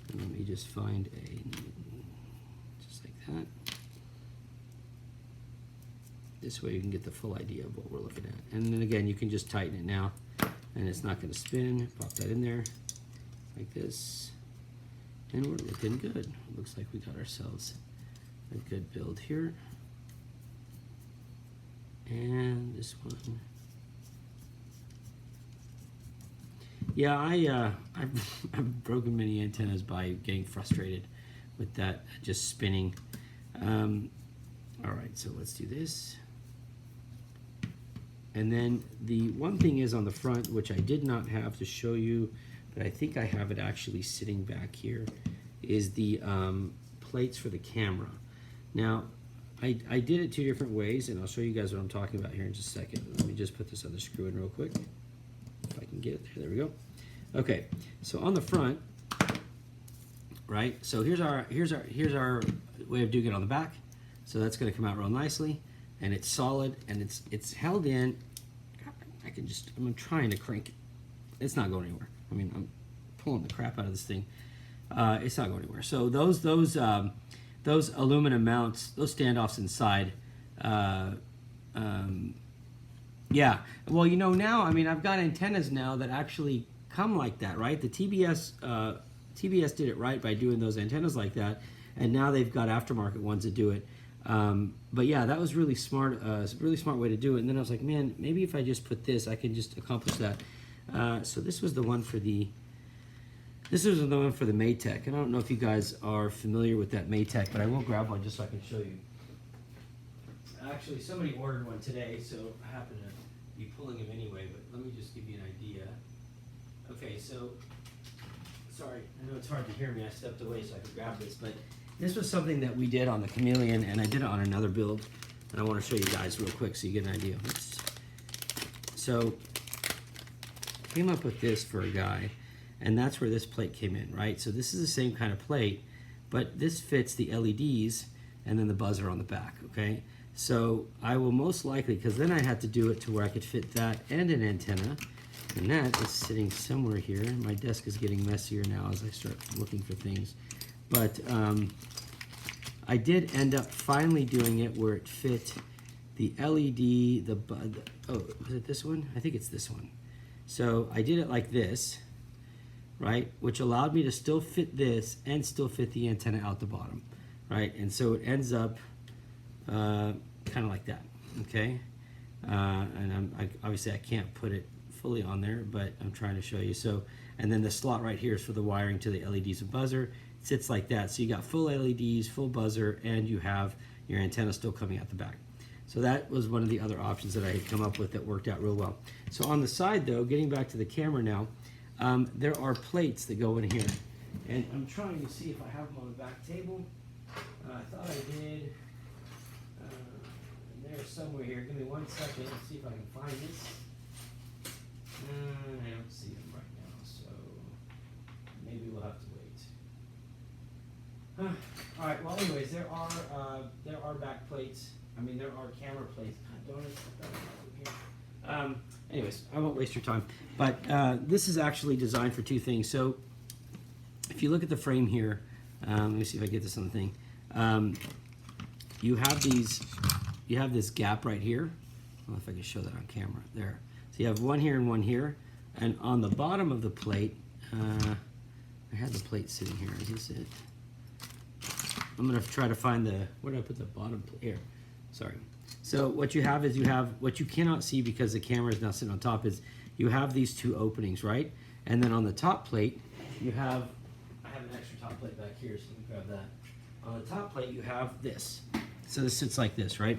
And let me just find just like that. This way you can get the full idea of what we're looking at. And then again, you can just tighten it now, and it's not going to spin. Pop that in there like this. And we're looking good. Looks like we got ourselves a good build here. And this one. Yeah, I've broken many antennas by getting frustrated with that just spinning. All right, so let's do this. And then the one thing is on the front, which I did not have to show you, but I think I have it actually sitting back here, is the plates for the camera. Now, I did it two different ways, and I'll show you guys what I'm talking about here in just a second. Let me just put this other screw in real quick. can get it there. There we go. Okay, so on the front, right? So here's our way of doing it on the back. So that's going to come out real nicely, and it's solid, and it's held in. I'm trying to crank it. It's not going anywhere. I mean, I'm pulling the crap out of this thing. It's not going anywhere. So those aluminum mounts, those standoffs inside. Yeah. Well, you know, now, I mean, I've got antennas now that actually come like that, right? The TBS did it right by doing those antennas like that, and now they've got aftermarket ones that do it. But yeah, that was really smart. Really smart way to do it. And then I was like, man, maybe if I just put this, I can just accomplish that. So this was the one for the. This was the one for the Maytech. And I don't know if you guys are familiar with that Maytech, but I will grab one just so I can show you. Actually, somebody ordered one today, so I happen to be pulling them anyway, but let me just give you an idea. Okay, so, sorry, I know it's hard to hear me. I stepped away so I could grab this, but this was something that we did on the Chameleon, and I did it on another build, and I want to show you guys real quick so you get an idea. Oops. So, came up with this for a guy, and that's where this plate came in, right? So this is the same kind of plate, but this fits the LEDs and then the buzzer on the back, okay? So I will most likely, because then I had to do it to where I could fit that and an antenna, and that is sitting somewhere here. My desk is getting messier now as I start looking for things. But I did end up finally doing it where it fit the LED, oh, was it this one? I think it's this one. So I did it like this, right? Which allowed me to still fit this and still fit the antenna out the bottom, right? And so it ends up kind of like that, okay? And obviously I can't put it fully on there, but I'm trying to show you. So, and then the slot right here is for the wiring to the LEDs and buzzer. It sits like that. So you got full LEDs, full buzzer, and you have your antenna still coming out the back. So that was one of the other options that I had come up with that worked out real well. So on the side though, getting back to the camera now, there are plates that go in here. And I'm trying to see if I have them on the back table. I thought I did. They're somewhere here. Give me 1 second. Let's see if I can find this. I don't see them right now, so maybe we'll have to wait. All right. Well, anyways, there are back plates. I mean, there are camera plates. God darn it. Anyways, I won't waste your time. But this is actually designed for two things. So if you look at the frame here, let me see if I get this on the thing. You have this gap right here. I don't know if I can show that on camera. There. So you have one here and one here. And on the bottom of the plate, I had the plate sitting here. Is this it? I'm going to try to find where did I put the bottom plate? Here. Sorry. So what you have is what you cannot see because the camera is now sitting on top is you have these two openings, right? And then on the top plate, I have an extra top plate back here, so let me grab that. On the top plate, you have this. So this sits like this, right?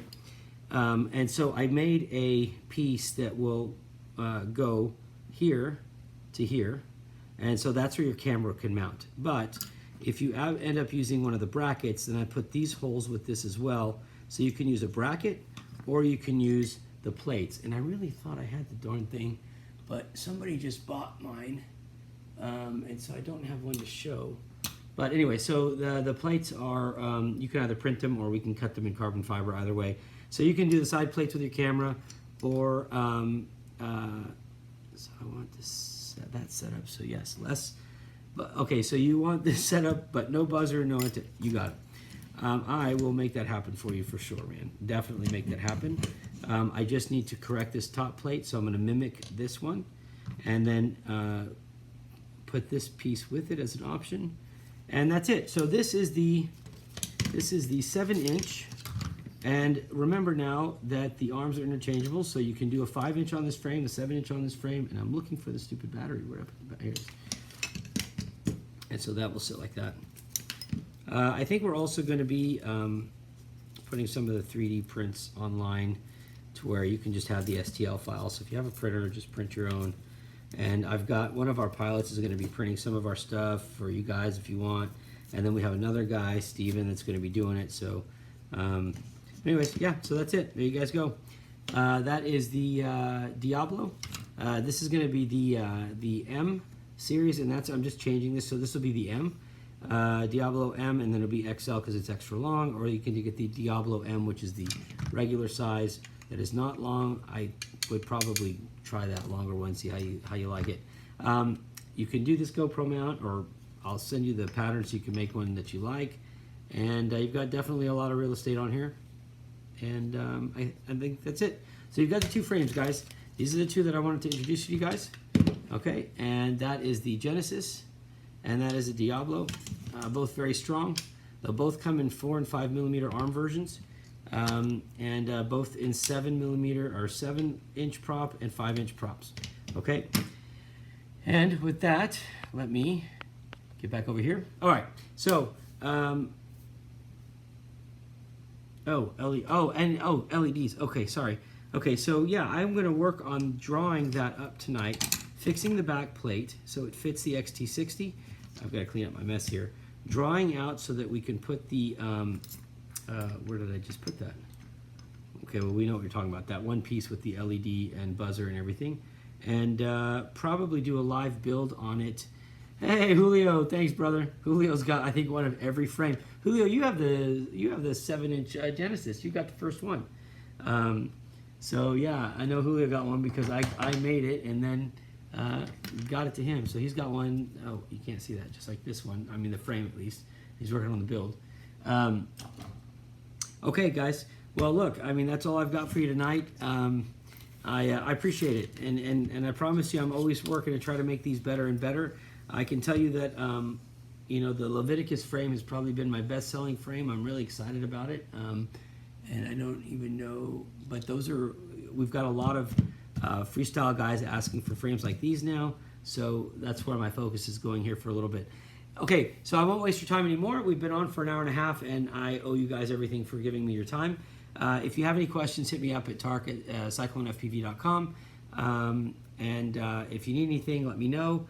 And so I made a piece that will go here to here, and so that's where your camera can mount. But if you end up using one of the brackets, then I put these holes with this as well, so you can use a bracket or you can use the plates. And I really thought I had the darn thing, but somebody just bought mine, and so I don't have one to show. But anyway, so the plates are, you can either print them or we can cut them in carbon fiber, either way. So you can do the side plates with your camera, or, so I want that set up, so yes, less, but okay, so you want this set up, but no buzzer, no antenna, you got it. I will make that happen for you for sure, man. Definitely make that happen. I just need to correct this top plate, so I'm gonna mimic this one, and then put this piece with it as an option. And that's it. So this is the 7-inch, and remember now that the arms are interchangeable, so you can do a 5-inch on this frame, a 7-inch on this frame, and I'm looking for the stupid battery. Where I put the here. And so that will sit like that. I think we're also going to be putting some of the 3D prints online to where you can just have the STL file. So if you have a printer, just print your own. And I've got one of our pilots is going to be printing some of our stuff for you guys if you want. And then we have another guy, Steven, that's going to be doing it. So anyways, yeah, so that's it. There you guys go. That is the Diablo. This is going to be the M series, and I'm just changing this, so this will be the M. Diablo M, and then it'll be XL because it's extra long, or you can get the Diablo M, which is the regular size that is not long. I would probably try that longer one, see how you like it. You can do this GoPro mount, or I'll send you the pattern so you can make one that you like. And you've got definitely a lot of real estate on here. And I think that's it. So you've got the two frames, guys. These are the two that I wanted to introduce to you guys. Okay, and that is the Genesis, and that is the Diablo. Both very strong. They'll both come in 4 and 5 millimeter arm versions, and both in 7 millimeter or 7-inch prop and 5-inch props. Okay, and with that, let me get back over here. All right, so LEDs. Okay, sorry. Okay, so yeah, I'm going to work on drawing that up tonight, fixing the back plate so it fits the XT60. I've got to clean up my mess here. Drawing out so that we can put the, where did I just put that? Okay, well, we know what you're talking about. That one piece with the LED and buzzer and everything. And probably do a live build on it. Hey, Julio, thanks, brother. Julio's got, I think, one of every frame. Julio, you have the 7-inch Genesis. You got the first one. So yeah, I know Julio got one because I made it and then got it to him. So he's got one. Oh, you can't see that, just like this one. I mean, the frame at least. He's working on the build. Okay, guys. Well, look, I mean, that's all I've got for you tonight. I appreciate it, and I promise you, I'm always working to try to make these better and better. I can tell you that you know, the Leviticus frame has probably been my best-selling frame. I'm really excited about it, and I don't even know, but we've got a lot of freestyle guys asking for frames like these now, so that's where my focus is going here for a little bit. Okay, so I won't waste your time anymore. We've been on for an hour and a half, and I owe you guys everything for giving me your time. If you have any questions, hit me up at tark@cyclonefpv.com, and if you need anything, let me know.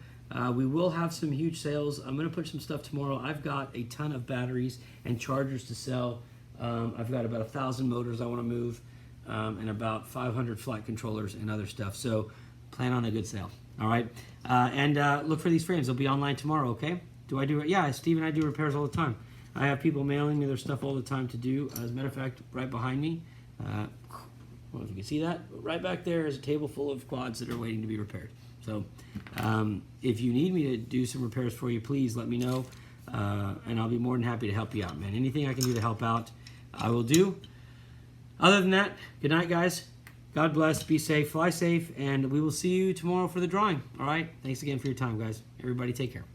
We will have some huge sales. I'm going to put some stuff tomorrow. I've got a ton of batteries and chargers to sell. I've got about 1,000 motors I want to move, and about 500 flight controllers and other stuff. So plan on a good sale. All right, and look for these frames. They'll be online tomorrow. Okay? Do I do it? Yeah, Steve and I do repairs all the time. I have people mailing me their stuff all the time to do. As a matter of fact, right behind me, I don't know if you can see that, but right back there is a table full of quads that are waiting to be repaired. So if you need me to do some repairs for you, please let me know, and I'll be more than happy to help you out, man. Anything I can do to help out, I will do. Other than that, good night, guys. God bless, be safe, fly safe, and we will see you tomorrow for the drawing. All right? Thanks again for your time, guys. Everybody take care.